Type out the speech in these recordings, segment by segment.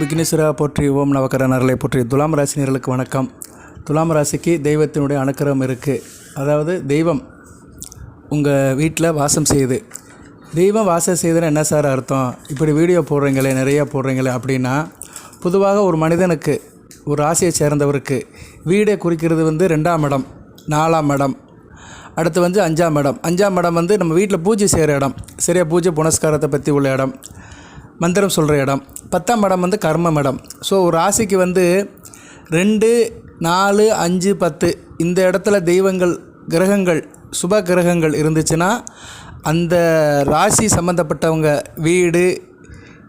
விக்னேஸ்வரா போற்றி ஓம் நவக்கரனர்களை போற்றி. துலாம் ராசினியர்களுக்கு வணக்கம். துலாம் ராசிக்கு தெய்வத்தினுடைய அனுக்கிரகம் இருக்குது. அதாவது தெய்வம் உங்கள் வீட்டில் வாசம் செய்யுது. தெய்வம் வாசம் செய்யுதுன்னு என்ன சார் அர்த்தம்? இப்படி வீடியோ போடுறீங்களே, நிறையா போடுறீங்களே அப்படின்னா, பொதுவாக ஒரு மனிதனுக்கு, ஒரு ராசியை சேர்ந்தவருக்கு வீடை குறிக்கிறது 2ஆம் இடம், 4ஆம் இடம், அடுத்து 5ஆம் இடம். 5ஆம் இடம் நம்ம வீட்டில் பூஜை செய்கிற இடம், சரியா? பூஜை புனஸ்காரத்தை பற்றி உள்ள இடம், மந்திரம் சொல்கிற இடம். 10ஆம் இடம் கர்மம் இடம். ஸோ ஒரு ராசிக்கு 2, 4, 5, 10 இந்த இடத்துல தெய்வங்கள், கிரகங்கள், சுப கிரகங்கள் இருந்துச்சுன்னா அந்த ராசி சம்மந்தப்பட்டவங்க வீடு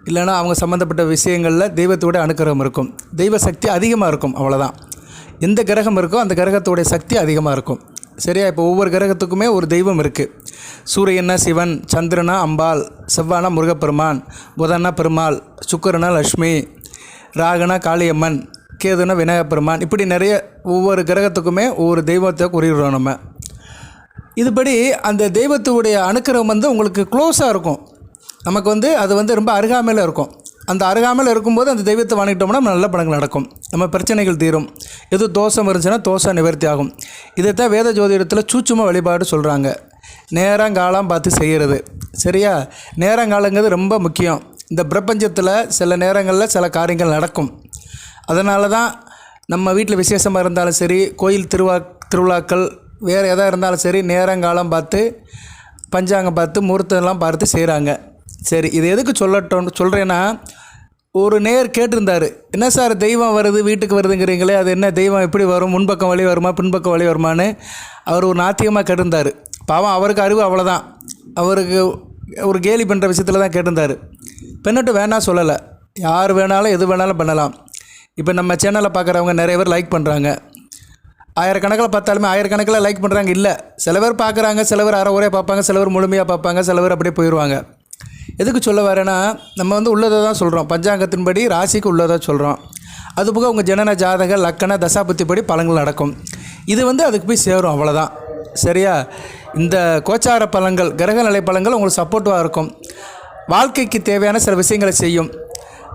இல்லைன்னா அவங்க சம்மந்தப்பட்ட விஷயங்களில் தெய்வத்தோட அனுக்கிரகம் இருக்கும், தெய்வ சக்தி அதிகமாக இருக்கும். அவ்வளோதான். எந்த கிரகம் இருக்கோ அந்த கிரகத்தோடைய சக்தி அதிகமாக இருக்கும், சரியா? இப்போ ஒவ்வொரு கிரகத்துக்குமே ஒரு தெய்வம் இருக்குது. சூரியனா சிவன், சந்திரனா அம்பாள், செவ்வானா முருகப்பெருமான், புதனா பெருமாள், சுக்கிரனா லக்ஷ்மி, ராகனா காளியம்மன், கேதுனா விநாயகப்பெருமான். இப்படி நிறைய ஒவ்வொரு கிரகத்துக்குமே ஒவ்வொரு தெய்வத்தை குறியிடுறோம் நம்ம. இதுபடி அந்த தெய்வத்துடைய அனுக்கிரகம் உங்களுக்கு க்ளோஸாக இருக்கும். நமக்கு அது ரொம்ப அருகாமையில் இருக்கும். அந்த அருகாமையில் இருக்கும்போது அந்த தெய்வத்தை வணங்கிட்டோம்னா நல்ல பலன்கள் நடக்கும், நம்ம பிரச்சனைகள் தீரும். எது தோஷம் இருந்துச்சுன்னா தோஷம் நிவர்த்தி ஆகும். இதைத்தான் வேத ஜோதிடத்தில் சூட்சும வழிபாடு சொல்கிறாங்க. நேரங்காலம் பார்த்து செய்கிறது, சரியா? நேரங்காலங்கிறது ரொம்ப முக்கியம். இந்த பிரபஞ்சத்தில் சில நேரங்களில் சில காரியங்கள் நடக்கும். அதனால தான் நம்ம வீட்டில் விசேஷமாக இருந்தாலும் சரி, கோயில் திருவிழாக்கள் வேறு எதாக இருந்தாலும் சரி, நேரங்காலம் பார்த்து, பஞ்சாங்கம் பார்த்து, முகூர்த்தம்லாம் பார்த்து செய்கிறாங்க. சரி, இது எதுக்கு சொல்கிறேன்னா, ஒரு நேர் கேட்டிருந்தார், என்ன சார் தெய்வம் வருது வீட்டுக்கு வருதுங்கிறீங்களே, அது என்ன தெய்வம் எப்படி வரும்? முன்பக்கம் வழி வருமா, பின்பக்கம் வழி வருமானு அவர் ஒரு நாத்தியமாக கேட்டிருந்தார். பாவம், அவருக்கு அறிவு அவ்வளோதான். அவருக்கு ஒரு கேலி பண்ணுற விஷயத்தில் தான் கேட்டிருந்தார். பெண்ணிட்டு வேணாம் சொல்லலை, யார் வேணாலும் எது வேணாலும் பண்ணலாம். இப்போ நம்ம சேனலை பார்க்குறவங்க நிறைய பேர் லைக் பண்ணுறாங்க. ஆயிரக்கணக்கில் பார்த்தாலுமே ஆயிரக்கணக்கில் லைக் பண்ணுறாங்க இல்லை. சில பேர் பார்க்குறாங்க, சில பேர் ஒரே பார்ப்பாங்க, சில பேர் முழுமையாக பார்ப்பாங்க, சில பேர் அப்படியே போயிடுவாங்க. எதுக்கு சொல்ல வரேன்னா, நம்ம உள்ளதை தான் சொல்கிறோம், பஞ்சாங்கத்தின்படி ராசிக்கு உள்ளதாக சொல்கிறோம். அதுபோக உங்கள் ஜனன ஜாதக லக்கண தசாபுத்திப்படி பலன்கள் நடக்கும். இது அதுக்கு போய் சேரும், அவ்வளோதான், சரியா? இந்த கோச்சார பலன்கள், கிரகநிலை பலன்கள் உங்களுக்கு சப்போர்ட்டிவாக இருக்கும். வாழ்க்கைக்கு தேவையான சில விஷயங்களை செய்யும்.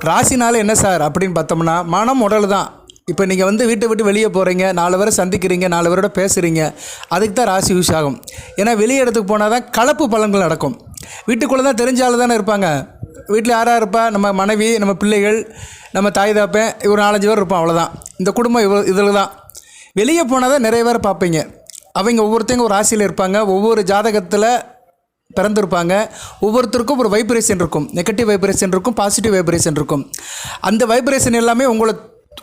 ராசினால என்ன சார் அப்படின்னு பார்த்தோம்னா, மனம் உடல் தான். இப்போ நீங்கள் வீட்டை விட்டு வெளியே போகிறீங்க, 4 பேரை சந்திக்கிறீங்க, 4 பேரோட பேசுகிறீங்க, அதுக்கு தான் ராசி யூஸ் ஆகும். ஏன்னா வெளியே இடத்துக்கு போனால் தான் கலப்பு பலன்கள் நடக்கும். வீட்டுக்குள்ளே தான் தெரிஞ்சாலும் தானே இருப்பாங்க. வீட்டில் யாராக இருப்பா? நம்ம மனைவி, நம்ம பிள்ளைகள், நம்ம தாய் தாப்பேன், ஒரு 4-5 பேர் இருப்போம், அவ்வளோதான். இந்த குடும்பம் இதில் தான். வெளியே போனால் தான் நிறைய பேர் பார்ப்பீங்க. அவங்க ஒவ்வொருத்தங்க ஒரு ராசியில் இருப்பாங்க, ஒவ்வொரு ஜாதகத்தில் பிறந்திருப்பாங்க. ஒவ்வொருத்தருக்கும் ஒரு வைப்ரேஷன் இருக்கும், நெகட்டிவ் வைப்ரேஷன் இருக்கும், பாசிட்டிவ் வைப்ரேஷன் இருக்கும். அந்த வைப்ரேஷன் எல்லாமே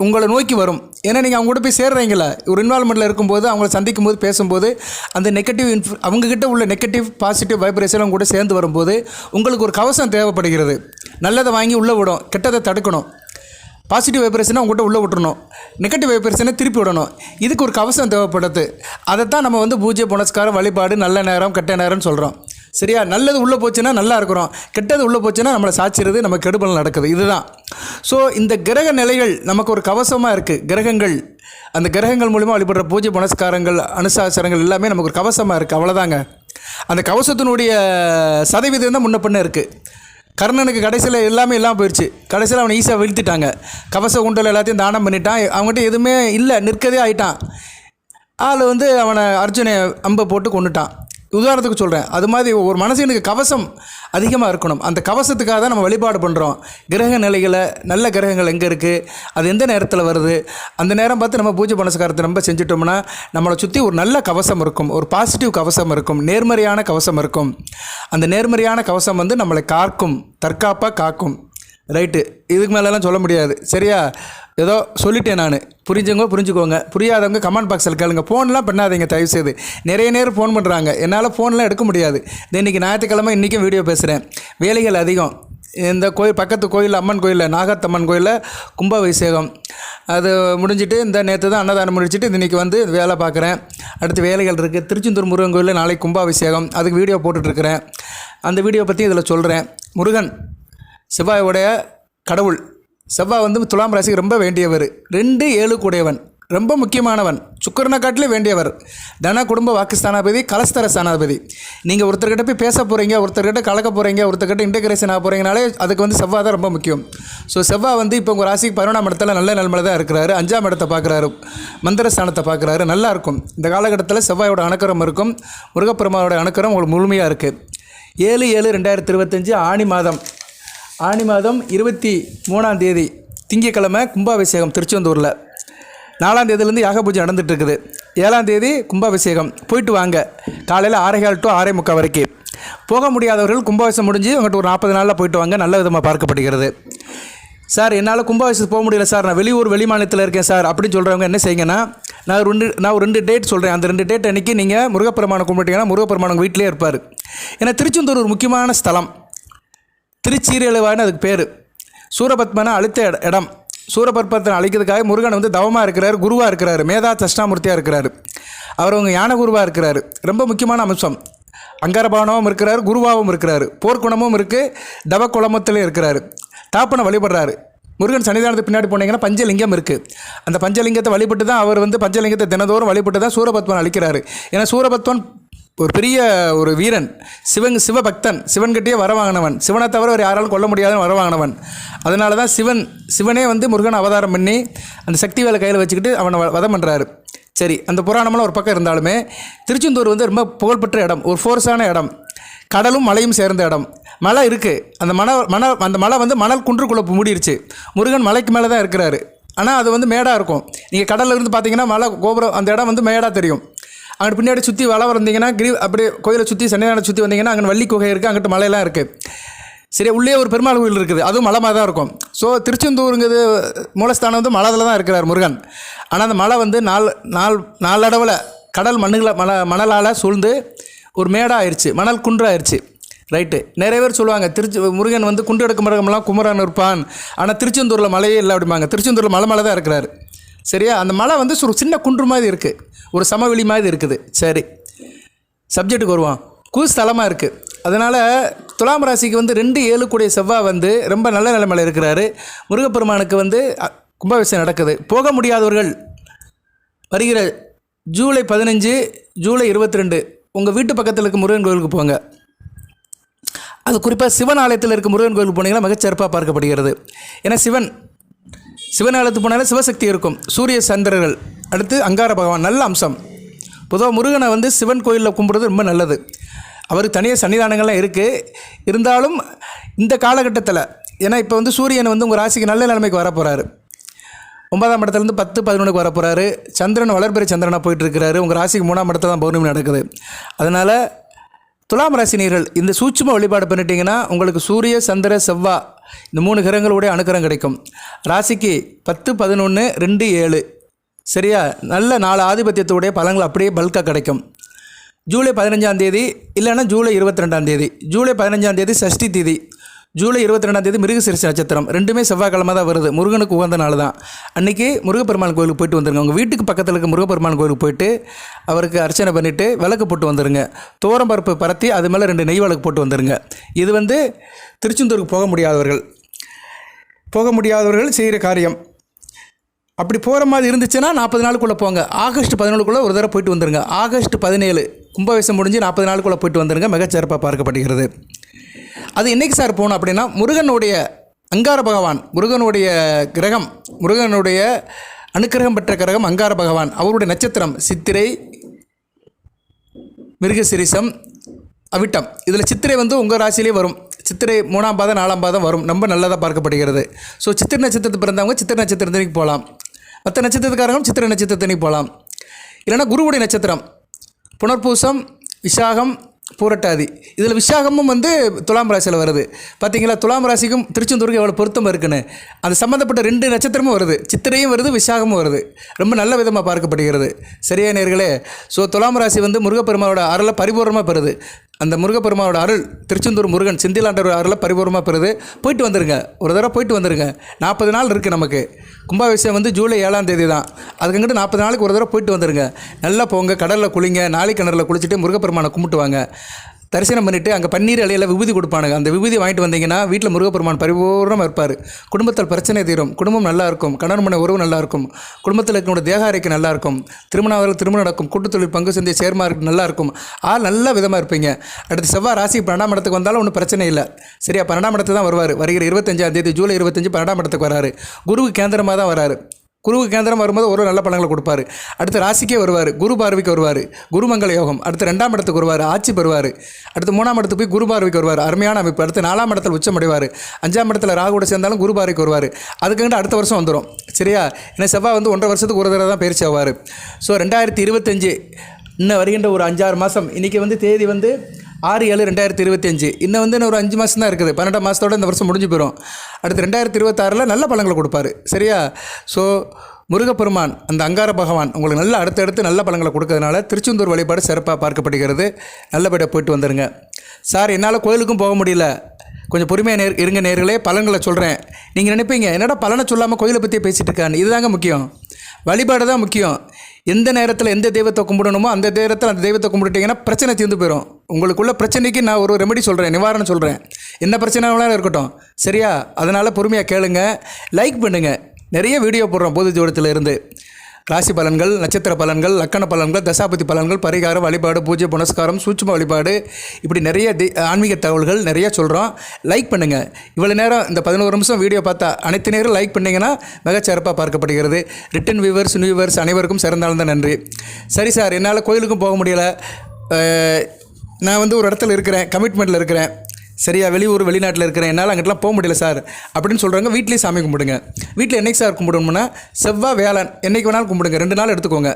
உங்களை நோக்கி வரும். ஏன்னா நீங்கள் அவங்க கூட போய் சேர்றீங்களா, ஒரு இன்வால்மெண்ட்டில் இருக்கும்போது, அவங்கள சந்திக்கும் போது, பேசும்போது, அந்த நெகட்டிவ் அவங்கக்கிட்ட உள்ள நெகட்டிவ் பாசிட்டிவ் வைப்ரேஷன் அவங்க கூட சேர்ந்து வரும்போது உங்களுக்கு ஒரு கவசம் தேவைப்படுகிறது. நல்லதை வாங்கி உள்ளே விடும், கெட்டதை தடுக்கணும். பாசிட்டிவ் வைப்ரேஷனை அவங்ககிட்ட உள்ளே விட்டுறணும், நெகட்டிவ் வைப்ரேஷனை திருப்பி விடணும். இதுக்கு ஒரு கவசம் தேவைப்படுது. அதைத்தான் நம்ம பூஜை புனஸ்காரம் வழிபாடு, நல்ல நேரம் கெட்ட நேரம்னு சொல்கிறோம், சரியா? நல்லது உள்ளே போச்சுன்னா நல்லா இருக்கிறோம், கெட்டது உள்ளே போச்சுன்னா நம்மளை சாச்சிருது, நம்ம கெடுபல் நடக்குது, இதுதான். ஸோ இந்த கிரக நிலைகள் நமக்கு ஒரு கவசமாக இருக்குது. கிரகங்கள், அந்த கிரகங்கள் மூலிமா வழிபடுற பூஜை புனஸ்காரங்கள், அனுசாசனங்கள் எல்லாமே நமக்கு ஒரு கவசமாக இருக்குது, அவ்வளோதாங்க. அந்த கவசத்தினுடைய சதவீதம் தான் முன்ன பின்ன இருக்குது. கர்ணனுக்கு கடைசியில் எல்லாமே இல்லாமல் போயிடுச்சு. கடைசியில் அவனை ஈஸியாக வீழ்த்திட்டாங்க. கவச குண்டல் எல்லாத்தையும் தானம் பண்ணிட்டான். அவங்ககிட்ட எதுவுமே இல்லை, நிற்கதே ஆகிட்டான். ஆள் அவனை அர்ஜுனை அம்பை போட்டு கொண்டுட்டான். உதாரணத்துக்கு சொல்கிறேன். அது மாதிரி ஒரு மனுஷனுக்கு கவசம் அதிகமாக இருக்கணும். அந்த கவசத்துக்காக தான் நம்ம வழிபாடு பண்ணுறோம். கிரக நிலைகளை, நல்ல கிரகங்கள் எங்கே இருக்குது, அது எந்த நேரத்தில் வருது, அந்த நேரம் பார்த்து நம்ம பூஜை புனஸ்காரத்தை நம்ம செஞ்சுட்டோம்னா நம்மளை சுற்றி ஒரு நல்ல கவசம் இருக்கும், ஒரு பாசிட்டிவ் கவசம் இருக்கும், நேர்மறையான கவசம் இருக்கும். அந்த நேர்மறையான கவசம் நம்மளை காக்கும், தற்காப்பாக காக்கும். ரைட்டு, இதுக்கு மேலெலாம் சொல்ல முடியாது, சரியா? ஏதோ சொல்லிட்டேன் நான். புரிஞ்சுக்கோங்க. புரியாதவங்க கமெண்ட் பாக்ஸில் கேளுங்க. ஃபோன்லாம் பண்ணாதீங்க தயவுசெய்து. நிறைய நேரம் ஃபோன் பண்ணுறாங்க, என்னால் ஃபோன்லாம் எடுக்க முடியாது. இன்றைக்கி ஞாயிற்றுக்கிழமை, இன்றைக்கும் வீடியோ பேசுகிறேன். வேலைகள் அதிகம். இந்த கோயில், பக்கத்து கோயில், அம்மன் கோயிலில், நாகத்தம்மன் கோயிலில் கும்பாபிஷேகம் அது முடிஞ்சிட்டு, இந்த நேற்று தான் அன்னதானம் முடிச்சுட்டு இன்றைக்கி வேலை பார்க்குறேன். அடுத்து வேலைகள் இருக்குது. திருச்செந்தூர் முருகன் கோயிலில் நாளைக்கு கும்பாபிஷேகம், அதுக்கு வீடியோ போட்டுட்ருக்கிறேன். அந்த வீடியோ பற்றி இதில் சொல்கிறேன். முருகன் செவ்வாயோடைய கடவுள். செவ்வாய் துலாம் ராசிக்கு ரொம்ப வேண்டியவர். 2, 7 கூடையவன். ரொம்ப முக்கியமானவன், சுக்கிரனை காட்டிலே வேண்டியவர். தன குடும்ப வாக்குஸ்தானாபதி, கலஸ்தர ஸ்தானாபதி. நீங்கள் ஒருத்தர்கிட்ட போய் பேச போகிறீங்க, ஒருத்தர்கிட்ட கலக்க போகிறீங்க, ஒருத்தர்கிட்ட இன்டெகிரேஷன் ஆக போகிறீங்கனாலே அதுக்கு வந்து செவ்வாய் தான் ரொம்ப முக்கியம். ஸோ செவ்வாய் வந்து இப்போ உங்கள் ராசிக்கு 11ஆம் இடத்துல நல்ல நிலைமையில தான் இருக்கிறாரு. 5ஆம் இடத்தை பார்க்குறாரு, மந்திரஸ்தானத்தை பார்க்குறாரு. நல்லா இருக்கும். இந்த காலகட்டத்தில் செவ்வாயோட அனுக்கிரம் இருக்கும். முருகப்பெருமானோட அனுக்கிரம் உங்களுக்கு முழுமையாக இருக்குது. 7/7/2025 ஆணி மாதம் 23ஆம் தேதி திங்கட்கிழமை கும்பாபிஷேகம் திருச்செந்தூரில். 4ஆம் தேதியிலேருந்து யாக பூஜை நடந்துகிட்ருக்குது. 7ஆம் தேதி கும்பாபிஷேகம். போயிட்டு வாங்க. காலையில் 6:15 to 6:45 வரைக்கும். போக முடியாதவர்கள் கும்பாபிஷேகம் முடிஞ்சு உங்கள்கிட்ட ஒரு 40 நாளில் போயிட்டு வாங்க. நல்ல விதமாக பார்க்கப்படுகிறது. சார் என்னால் கும்பாபிஷேகத்துக்கு போக முடியல சார், நான் வெளி மாநிலத்தில் இருக்கேன் சார் அப்படின்னு சொல்கிறவங்க என்ன செய்யுங்கன்னா, நான் ஒரு 2 டேட் சொல்கிறேன். அந்த 2 டேட் அன்றைக்கி நீங்கள் முருகப்பெருமானை கும்பிட்டீங்கன்னா முருகப்பெருமான் வீட்டிலே இருப்பார். ஏன்னா திருச்செந்தூர் ஒரு முக்கியமான ஸ்தலம். திருச்சீரழுவான்னு அதுக்கு பேர். சூரபத்மனை அழுத்த இடம். சூரபத்மனை அழிக்கிறதுக்காக முருகன் வந்து தவமாக இருக்கிறார், குருவாக இருக்கிறார், மேதா தஷ்டாமூர்த்தியாக இருக்கிறார். அவர் அவங்க ஞான குருவாக இருக்கிறார். ரொம்ப முக்கியமான அம்சம். அங்காரபானவும் இருக்கிறார், குருவாகவும் இருக்கிறார், போர்க்குணமும் இருக்குது, தவக்குளமத்திலே இருக்கிறார். தாப்பனை வழிபடுறாரு. முருகன் சன்னிதானத்துக்கு பின்னாடி போனீங்கன்னா பஞ்சலிங்கம் இருக்குது. அந்த பஞ்சலிங்கத்தை வழிபட்டு தான் அவர் வந்து பஞ்சலிங்கத்தை தினந்தோறும் வழிபட்டு தான் சூரபத்மன் அழிக்கிறார். ஏன்னா சூரபத்மன் ஒரு பெரிய ஒரு வீரன், சிவபக்தன், சிவன்கிட்டயே வரவாங்கினவன். சிவனை தவிர ஒரு யாராலும் கொல்ல முடியாதுன்னு வரவாங்கினவன். அதனால தான் சிவனே வந்து முருகன் அவதாரம் பண்ணி அந்த சக்தி வேலை கையில் வச்சுக்கிட்டு அவனை வதம் பண்ணுறாரு. சரி, அந்த புராணமெல்லாம் ஒரு பக்கம் இருந்தாலுமே திருச்செந்தூர் வந்து ரொம்ப புகழ்பெற்ற இடம், ஒரு ஃபோர்ஸான இடம். கடலும் மலையும் சேர்ந்த இடம். மலை இருக்குது. அந்த மலை வந்து மணல் குன்றுக்குள்ளே மூடிடுச்சு. முருகன் மலைக்கு மேலே தான் இருக்கிறாரு. ஆனால் அது வந்து மேடாக இருக்கும். நீங்கள் கடலில் இருந்து பார்த்தீங்கன்னா மலை கோபுரம், அந்த இடம் வந்து மேடாக தெரியும். அங்கிட்டு பின்னாடி சுற்றி வள வந்தீங்கன்னா அப்படியே கோயிலை சுற்றி சன்னிதானம் சுற்றி வந்தீங்கன்னா அங்கே வள்ளி குகை இருக்குது, அங்கிட்டு மலையெல்லாம் இருக்குது. சரி, உள்ளே ஒரு பெருமாள் கோயில் இருக்குது, அதுவும் மலை மாதிரி தான் இருக்கும். ஸோ திருச்செந்தூருங்கிறது மூலஸ்தானம் வந்து மலையில் தான் இருக்கிறார் முருகன். ஆனால் அந்த மலை வந்து நாளடைவில் கடல் மணலால் சூழ்ந்து ஒரு மேடாக ஆயிடுச்சு, மணல் குன்றாயிருச்சு. ரைட்டு. நிறைய பேர் சொல்லுவாங்க முருகன் வந்து குண்டு எடுக்க மரமெல்லாம் குமரன் இருப்பான், ஆனால் திருச்செந்தூரில் மலையே இல்லை அப்படிம்பாங்க. திருச்செந்தூரில் மலை தான் இருக்கிறாரு. சரியா? அந்த மலை வந்து ஒரு சின்ன குன்று மாதிரி இருக்குது, ஒரு சமவெளி மாதிரி இருக்குது. சரி, சப்ஜெக்ட்டுக்கு வருவான். ஸ்தலமாக இருக்குது. அதனால் துலாம் ராசிக்கு வந்து 2/7 கூடிய செவ்வாய் வந்து ரொம்ப நல்ல நிலைமையில் இருக்கிறாரு. முருகப்பெருமானுக்கு வந்து கும்பாபிஷேகம் நடக்குது. போக முடியாதவர்கள் வருகிற ஜூலை 15, ஜூலை 22 உங்கள் வீட்டு பக்கத்தில் இருக்க முருகன் கோயிலுக்கு போங்க. அது குறிப்பாக சிவன் ஆலயத்தில் இருக்க முருகன் கோயிலுக்கு போனீங்கன்னா மிகச்சிறப்பாக பார்க்கப்படுகிறது. ஏன்னா சிவன் ஆலயத்துக்கு போனாலே சிவசக்தி இருக்கும், சூரிய சந்திரர்கள், அடுத்து அங்கார பகவான். நல்ல அம்சம். பொதுவாக முருகனை வந்து சிவன் கோயிலில் கும்பிட்றது ரொம்ப நல்லது. அவருக்கு தனியாக சன்னிதானங்கள்லாம் இருக்குது. இருந்தாலும் இந்த காலகட்டத்தில், ஏன்னா இப்போ வந்து சூரியன் வந்து உங்கள் ராசிக்கு நல்ல நிலைமைக்கு வரப்போகிறாரு. 9ஆம் இடத்துலேருந்து 10, 11க்கு வரப்போகிறாரு. சந்திரன் வளர்பிறை சந்திரனாக போயிட்டுருக்கிறாரு. உங்கள் ராசிக்கு 3ஆம் இடத்துல தான் பௌர்ணமி நடக்குது. அதனால் துலாம் ராசினியர்கள் இந்த சூட்சும வழிபாடு பண்ணிட்டீங்கன்னா உங்களுக்கு சூரிய சந்திர செவ்வாய் இந்த 3 கிரகங்களுடைய அனுக்கிரகம் கிடைக்கும். ராசிக்கு 10, 11, 2, 7 சரியா? நல்ல 4 ஆதிபத்தியத்துடைய பலன்கள் அப்படியே பல்காக கிடைக்கும். ஜூலை 15ஆம் தேதி இல்லைன்னா ஜூலை 22ஆம் தேதி. ஜூலை 15ஆம் தேதி சஷ்டி திதி, ஜூலை 22ஆம் தேதி மிருகசீரிஷ நட்சத்திரம். 2மே செவ்வாய்க்கிழமை தான் வருது. முருகனுக்கு உகந்த நாள் தான். அன்றைக்கி முருகப்பெருமான் கோயிலுக்கு போயிட்டு வந்துருங்க. உங்கள் வீட்டுக்கு பக்கத்தில் இருக்க முருகப்பெருமான் கோயிலுக்கு போயிட்டு அவருக்கு அர்ச்சனை பண்ணிவிட்டு விளக்கு போட்டு வந்துடுங்க. பருப்பு பரத்தி அது மேலே 2 நெய் விளக்கு போட்டு வந்துடுங்க. இது வந்து திருச்செந்தூருக்கு போக முடியாதவர்கள் செய்கிற காரியம். அப்படி போகிற மாதிரி இருந்துச்சுன்னா 40 நாளுக்குள்ளே போங்க. ஆகஸ்ட் 17க்குள்ளே ஒரு தடவை போயிட்டு வந்துடுங்க. ஆகஸ்ட் 17 கும்பாபிஷேகம் முடிஞ்சு 40 நாளுக்குள்ளே போயிட்டு வந்துடுங்க. மிகச்சிறப்பாக பார்க்கப்படுகிறது. அது என்றைக்கு சார் போகணும் அப்படின்னா, முருகனுடைய அங்கார பகவான், முருகனுடைய கிரகம், முருகனுடைய அனுக்கிரகம் பெற்ற கிரகம் அங்கார பகவான். அவருடைய நட்சத்திரம் சித்திரை, மிருகசீரிஷம், அவிட்டம். இதில் சித்திரை வந்து உங்கள் ராசியிலே வரும். சித்திரை 3ஆம் பாதம் 4ஆம் பாதம் வரும். ரொம்ப நல்லதாக பார்க்கப்படுகிறது. ஸோ சித்திரை நட்சத்திரத்துக்கு பிறந்தவங்க சித்திரை நட்சத்திரத்தன்னைக்கு போகலாம். மற்ற நட்சத்திரக்காரங்களும் சித்திரை நட்சத்திரத்தன்னைக்கு போகலாம். இல்லைனா குருவுடைய நட்சத்திரம் புனர்பூசம், விசாகம், பூரட்டாதி. இதில் விசாகமும் வந்து துலாம் ராசியில் வருது. பார்த்தீங்களா? துலாம் ராசிக்கும் திருச்செந்தூருக்கு எவ்வளோ பொருத்தம் இருக்குன்னு. அந்த சம்மந்தப்பட்ட 2 நட்சத்திரமும் வருது. சித்திரையும் வருது, விசாகமும் வருது. ரொம்ப நல்ல விதமாக பார்க்கப்படுகிறது. சரியா நேர்களே? ஸோ துலாம் ராசி வந்து முருகப்பெருமானோட அருளை பரிபூர்ணமாக பெறுது. அந்த முருகப்பெருமானோட அருள், திருச்செந்தூர் முருகன் செந்திலாண்டவர் அருளை பரிபூர்ணமாக பெறுது. போயிட்டு வந்துடுங்க. ஒரு தடவை போயிட்டு வந்துடுங்க. 40 நாள் இருக்குது நமக்கு. கும்பாபிஷேகம் வந்து ஜூலை 7ஆம் தேதி தான். அதுக்குங்கிட்ட 40 நாளுக்கு ஒரு தடவை போயிட்டு வந்துடுங்க. நல்லா போங்க, கடலில் குளிங்க, நாளை கிணறுல குளிச்சுட்டு முருகப்பெருமானை கும்பிட்டு வாங்க. தரிசனம் பண்ணிவிட்டு அங்கே பன்னீர் இலையில் விபூதி கொடுப்பானுங்க. அந்த விபூதி வாங்கிட்டு வந்தீங்கன்னா வீட்டில் முருகப்பெருமான் பரிபூர்ணமாக இருப்பார். குடும்பத்தில் பிரச்சனை தீரும், குடும்பம் நல்லாயிருக்கும், கணவன் மனை உறவு நல்லாயிருக்கும், குடும்பத்தில் இருக்கிற தேக ஆரோக்கியம் நல்லாயிருக்கும், திருமணம் நடக்கும், கூட்டுத்தொழில் பங்கு சந்தை சேர்மார்க்கு நல்லாயிருக்கும், நல்ல விதமாக இருப்பீங்க. அடுத்து செவ்வாய் ராசி 12ஆம் இடத்துக்கு வந்தாலும் ஒன்றும் பிரச்சனை இல்லை. சரியா, 12ஆம் இடத்துக்கு தான் வருவார். வருகிற 25ஆம் தேதி ஜூலை 25 12ஆம் இடத்துக்கு வராரு. குருவுக்கு கேந்திரமாக தான் வராரு. குருவுக்கு கேந்திரம் வரும்போது ஒரு நல்ல பலன்களை கொடுப்பாரு. அடுத்து ராசிக்கே வருவார், குரு பார்வைக்கு வருவார், குருமங்கல யோகம். அடுத்து 2ஆம் இடத்துக்கு வருவார், ஆட்சி பெறுவார். அடுத்து 3ஆம் இடத்துக்கு போய் குரு பார்வைக்கு வருவார், அருமையான அமைப்பு. அடுத்து 4ஆம் இடத்துல உச்சம் அடைவார். 5ஆம் இடத்துல ராகுவோட சேர்ந்தாலும் குரு பார்வைக்கு வருவார். அதுக்கு அடுத்த வருஷம் வந்துடும். சரியா, ஏன்னா செவ்வாய் வந்து 1.5 வருஷத்துக்கு ஒரு தடவை தான் பயிற்சி ஆவார். ஸோ 2025 இன்னும் வருகின்ற ஒரு 5-6 மாதம். இன்றைக்கி வந்து தேதி வந்து 6/7/2025. இன்னும் வந்து ஒரு 5 மாதம் தான் இருக்குது. 12 மாதத்தோடு இந்த வருஷம் முடிஞ்சு போயிடும். அடுத்து 2026 நல்ல பலன்களை கொடுப்பாரு. சரியா, ஸோ முருகப்பெருமான் அந்த அங்கார பகவான் உங்களுக்கு நல்ல அடுத்தடுத்து நல்ல பலன்களை கொடுக்கறதுனால திருச்செந்தூர் வழிபாடு சிறப்பாக பார்க்கப்படுகிறது. நல்லபடியாக போயிட்டு வந்துடுங்க. சார், என்னால் கோயிலுக்கும் போக முடியல, கொஞ்சம் பொறுமையாக இருங்க நேர்களே, பலன்களை சொல்கிறேன். நீங்கள் நினைப்பீங்க என்னடா பலனை சொல்லாமல் கோயிலை பற்றியே பேசிகிட்டு இருக்கான்னு. இதுதாங்க முக்கியம், வழிபாடு தான் முக்கியம். எந்த நேரத்தில் எந்த தெய்வத்தை கும்பிடணுமோ அந்த நேரத்தில் அந்த தெய்வத்தை கும்பிட்டுட்டிங்கன்னா பிரச்சனை தீர்ந்து போயிடும். உங்களுக்குள்ள பிரச்சனைக்கு நான் ஒரு ரெமெடி சொல்கிறேன், நிவாரணம் சொல்கிறேன். என்ன பிரச்சனைனாலும் இருக்கட்டும். சரியா, அதனால் பொறுமையாக கேளுங்க, லைக் பண்ணுங்கள். நிறைய வீடியோ போடுறோம் பொது ஜோடத்தில் இருந்து. ராசி பலன்கள், நட்சத்திர பலன்கள், லக்கண பலன்கள், தசாபதி பலன்கள், பரிகாரம், வழிபாடு, பூஜை புனஸ்காரம், சூட்சும வழிபாடு, இப்படி நிறைய ஆன்மீக தகவல்கள் நிறைய சொல்கிறோம். லைக் பண்ணுங்கள். இவ்வளோ நேரம் இந்த 11 நிமிஷம் வீடியோ பார்த்தா அனைத்து நேரம் லைக் பண்ணிங்கன்னா மிகச்சிறப்பாக பார்க்கப்படுகிறது. ரிட்டன் வியூவர்ஸ், நியூ வியூவர்ஸ் அனைவருக்கும் சிறந்தாழ்ந்த நன்றி. சரி சார், என்னால் கோயிலுக்கும் போக முடியலை, நான் வந்து ஒரு இடத்துல இருக்கிறேன், கமிட்மெண்ட்டில் இருக்கிறேன். சரியா, வெளியூர் வெளிநாட்டில் இருக்கிறேன், என்னால் அங்கிட்டலாம் போக முடியல சார் அப்படின்னு சொல்கிறவங்க வீட்லேயே சாமி கும்பிடுங்க. வீட்டில் என்னைக்கு சார் கும்பிடணும்னா செவ்வாய் வியாழன் என்னைக்கு வேணாலும் கும்பிடுங்க. 2 நாள் எடுத்துக்கோங்க.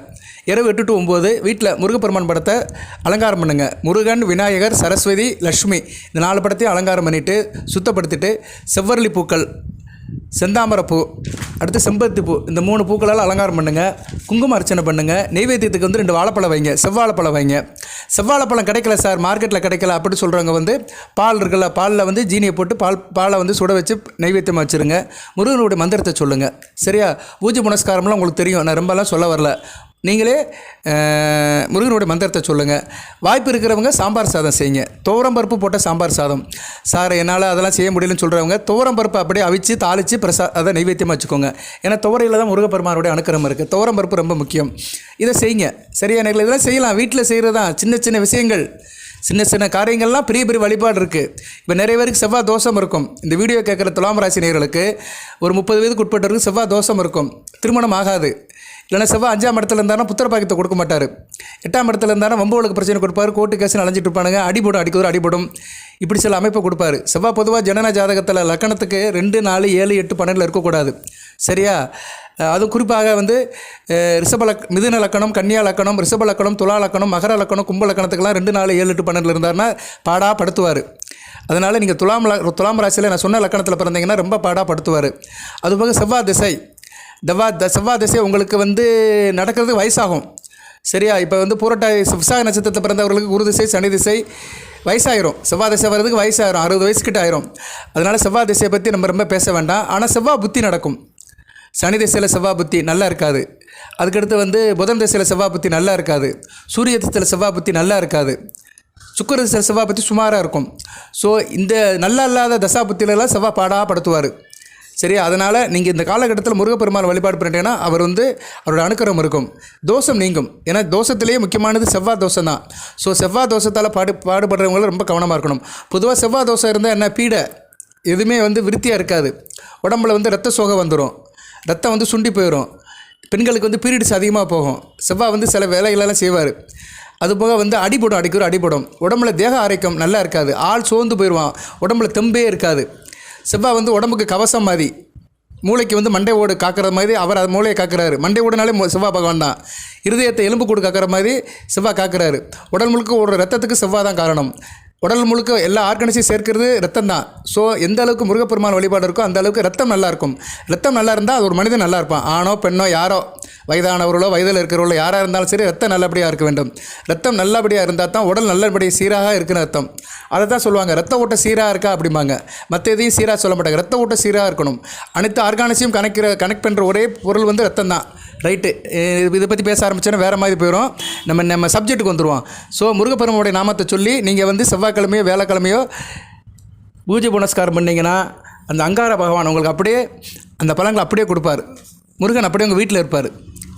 இரவு 8 to 9 வீட்டில் முருகப்பெருமான் படத்தை அலங்காரம் பண்ணுங்கள். முருகன், விநாயகர், சரஸ்வதி, லக்ஷ்மி இந்த 4 படத்தையும் அலங்காரம் பண்ணிவிட்டு சுத்தப்படுத்திட்டு செவ்வரளி பூக்கள், செந்தாமரைப்பூ, அடுத்து செம்பருத்தி பூ, இந்த 3 பூக்களால் அலங்காரம் பண்ணுங்கள். குங்கும அர்ச்சனை பண்ணுங்கள். நெய்வேத்தியத்துக்கு வந்து 2 வாழைப்பழம் வைங்க, செவ்வாழைப்பழம் வைங்க. செவ்வாழைப்பழம் கிடைக்கல சார், மார்க்கெட்டில் கிடைக்கல அப்படி சொல்கிறவங்க வந்து பால் இருக்குல்ல, பாலில் வந்து ஜீனியை போட்டு பாலை வந்து சுட வச்சு நெய்வேத்தியமாக வச்சுருங்க. முருகனுடைய மந்திரத்தை சொல்லுங்கள். சரியா, பூஜை புனஸ்காரம்லாம் உங்களுக்கு தெரியும், நான் ரொம்பலாம் சொல்ல வரல. நீங்களே முருகனுடைய மந்திரத்தை சொல்லுங்கள். வாய்ப்பு இருக்கிறவங்க சாம்பார் சாதம் செய்யுங்க. துவரம்பருப்பு போட்ட சாம்பார் சாதம். சார், என்னால் அதெல்லாம் செய்ய முடியலன்னு சொல்கிறவங்க துவரம்பருப்பு அப்படியே அவிச்சு தாளித்து அதை நைவேத்தியமாக வச்சுக்கோங்க. ஏன்னா துவரையில் தான் முருகப்பெருமானுடைய அனுக்கிரகம் இருக்குது. துவரம்பருப்பு ரொம்ப முக்கியம். இதை செய்யுங்க. சரியா, நேரில் இதெல்லாம் செய்யலாம். வீட்டில் செய்கிறது தான் சின்ன சின்ன விஷயங்கள், சின்ன சின்ன காரியங்கள்லாம் பெரிய பெரிய வழிபாடு இருக்குது. இப்போ நிறைய பேருக்கு செவ்வாய் தோஷம் இருக்கும். இந்த வீடியோ கேட்குற துலாம் ராசி நேயர்களுக்கு ஒரு 30 வயதுக்கு உட்பட்டவருக்கு செவ்வாய் தோஷம் இருக்கும். திருமணம் ஆகாது. இல்லைனா செவ்வாய் 5ஆம் இடத்துல இருந்தாலும் புத்திர பாக்கியத்தை கொடுக்க மாட்டார். 8ஆம் இடத்துல இருந்தாலும் வம்புகளுக்கு பிரச்சனை கொடுப்பாரு. கோர்ட்டு கேஸ்ன்னு அலைஞ்சிட்டு இருப்பானுங்க. அடிபடும் இப்படி சில அமைப்பை கொடுப்பாரு. செவ்வாய் பொதுவாக ஜனன ஜாதகத்தில் லக்கணத்துக்கு 2, 4, 7, 8, 12 இருக்கக்கூடாது. சரியா, அதுவும் குறிப்பாக வந்து மிதுன லக்கணம், கன்னியா லக்கணம், ரிஷப லக்கணம், துலா லக்கணம், மகர லக்கணம், கும்ப லக்கணத்துக்கெல்லாம் 2, 4, 7, 8, 12 இருந்தாருன்னா பாடாப்படுத்துவார். அதனால் நீங்கள் துலாம் ராசியில் நான் சொன்ன லக்கணத்தில் பிறந்தீங்கன்னா ரொம்ப பாடாப்படுத்துவார். அதுபோக செவ்வாய் திசை உங்களுக்கு வந்து நடக்கிறதுக்கு வயசாகும். சரியா, இப்போ வந்து பூரட்டாதி விசாக நட்சத்திரத்தை பிறந்தவர்களுக்கு குரு திசை, சனி திசை வயசாயிரும். செவ்வாய் திசை வர்றதுக்கு வயசாயிரும், 60 வயசுக்கிட்ட ஆயிரும். அதனால் செவ்வாய் திசையை பற்றி நம்ம ரொம்ப பேச வேண்டாம். ஆனால் செவ்வாய் புத்தி நடக்கும். சனி திசையில் செவ்வாய் புத்தி நல்லா இருக்காது. அதுக்கடுத்து வந்து புதன் திசையில் செவ்வாய் புத்தி நல்லா இருக்காது. சூரிய திசையில் செவ்வாய் புத்தி நல்லா இருக்காது. சுக்கிர திசையில் செவ்வாய் புத்தி சுமாராக இருக்கும். ஸோ இந்த நல்லா இல்லாத தசா புத்தியிலலாம் செவ்வாய் பாடாப்படுத்துவார். சரியா, அதனால் நீங்கள் இந்த காலகட்டத்தில் முருகப்பெருமான் வழிபாடு பண்ணிட்டீங்கன்னா அவர் வந்து அவரோட அனுக்கிரகம் இருக்கும், தோஷம் நீங்கும். ஏன்னா தோஷத்திலேயே முக்கியமானது செவ்வாய் தோஷம் தான். ஸோ செவ்வாய் தோஷத்தால் பாடுபடுறவங்களும் ரொம்ப கவனமாக இருக்கணும். பொதுவாக செவ்வாய் தோஷம் இருந்தால் என்ன, பீடை எதுவுமே வந்து விருத்தியாக இருக்காது. உடம்புல வந்து ரத்த சோகை வந்துடும், ரத்தம் வந்து சுண்டி போயிடும். பெண்களுக்கு வந்து பீரியட்ஸ் அதிகமாக போகும். செவ்வாய் வந்து சில வேலைகளெல்லாம் செய்வார். அதுபோக வந்து அடிபடும். உடம்புல தேக ஆரோக்கியம் நல்லா இருக்காது. ஆள் சோர்ந்து போயிடுவான். உடம்புல தெம்பே இருக்காது. செவ்வாய் வந்து உடம்புக்கு கவசம் மாதிரி, மூளைக்கு வந்து மண்டை ஓடு காக்கிற மாதிரி அவர் அது மூளையை காக்கிறாரு. மண்டை ஓடுனாலே செவ்வாய் பகவான் தான். இருதயத்தை எலும்பு கூடு காக்கிற மாதிரி செவ்வாய் காக்கிறாரு. உடல் முழுக்க ஒரு ரத்தத்துக்கு செவ்வாய் தான் காரணம். உடல் முழுக்க எல்லா ஆர்கனைஸையும் சேர்க்கிறது ரத்தம் தான். ஸோ எந்த அளவுக்கு முருகப்பெருமான் வழிபாடு இருக்கோ அந்த அளவுக்கு ரத்தம் நல்லா இருக்கும். ரத்தம் நல்லா இருந்தால் அது ஒரு மனிதன் நல்லா இருப்பான். ஆணோ பெண்ணோ யாரோ, வயதானவர்களோ வயதில் இருக்கிறவர்களோ யாராக இருந்தாலும் சரி, ரத்தம் நல்லபடியாக இருக்க வேண்டும். ரத்தம் நல்லபடியாக இருந்தால் தான் உடல் நல்லபடியாக சீராக இருக்குன்னு அர்த்தம். அதை தான் சொல்லுவாங்க, ரத்த ஓட்டம் சீராக இருக்கா அப்படிம்பாங்க. மற்ற எதையும் சீராக சொல்ல மாட்டாங்க. ரத்த ஓட்டம் சீராக இருக்கணும். அனைத்து ஆர்கானிஸையும் கனெக்ட் பண்ணுற ஒரே பொருள் வந்து ரத்தம் தான். ரைட்டு, இதை பற்றி பேச ஆரம்பிச்சோன்னா வேறு மாதிரி போயிடும். நம்ம சப்ஜெக்ட்டுக்கு வந்துடுவோம். ஸோ முருகப்பெருமானுடைய நாமத்தை சொல்லி நீங்கள் வந்து செவ்வாய்க்கிழமையோ வேலைக்கிழமையோ பூஜை புனஸ்காரம் பண்ணிங்கன்னா அந்த அங்கார பகவான் உங்களுக்கு அப்படியே அந்த பழங்களை அப்படியே கொடுப்பார். முருகன் அப்படியே உங்கள் வீட்டில் இருப்பார்.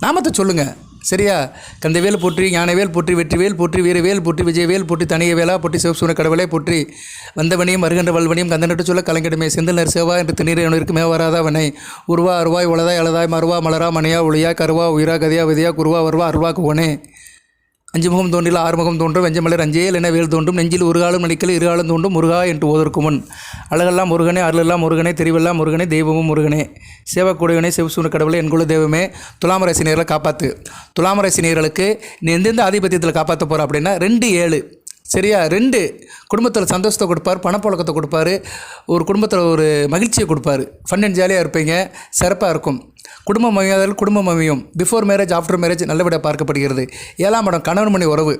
நாமத்தை சொல்லுங்கள், சரியா? கந்தவேல் போற்றி, ஞானவேல் போற்றி, வெற்றிவேல் போற்றி, வீரவேல் போற்றி, விஜயவேல் போற்றி, தனிய வேலா போற்றி, சிவசூன கடவுளை போற்றி, வந்தவனியும் வருகின்ற வல்வனியும் கந்தனட்டு சொல்ல கலங்கிடுமே செந்தனர் சேவா என்று திணீர் இருக்குமே வராதா வனை உருவா அருவாய் உளதாய் அழதாய் மருவா மலரா மணியா ஒளியா கருவா உயிரா கதியா விதியா குருவா வருவா அருவா குவனே. அஞ்சு முகம் தோன்றில் ஆறுமுகம் தோன்றும் வெஞ்சமலர் அஞ்சேல் என வேல் தோன்றும் நெஞ்சில் ஒரு காலம் நடிக்கல் இருகாலம் தோன்றும் முருகா என்று ஓதற்கு முன் அழகெல்லாம் முருகனே, அருளெல்லாம் முருகனே, தெரிவெல்லாம் முருகனே, தெய்வமும் முருகனே, சேவக்கூடியவனே, சிவசூன கடவுளை, என்குள்ள தெய்வமே. துலாம் ராசி நேயர்களை காப்பாற்று. துலாம் ராசி நேயர்களுக்கு நீ எந்தெந்த ஆதிபத்தியத்தில் காப்பாற்ற போகிற அப்படின்னா 2-7, சரியா? 2 குடும்பத்தில் சந்தோஷத்தை கொடுப்பார், பணப்புழக்கத்தை கொடுப்பாரு, ஒரு குடும்பத்தில் ஒரு மகிழ்ச்சியை கொடுப்பாரு. ஃபன் அண்ட் ஜாலியாக இருப்பீங்க, சிறப்பாக இருக்கும். குடும்பம் அமையாதல் குடும்பம் அமையும். பிஃபோர் மேரேஜ் ஆஃப்டர் மேரேஜ் நல்லபடியாக பார்க்கப்படுகிறது. 7ஆம் இடம் கணவன் மணி உறவு.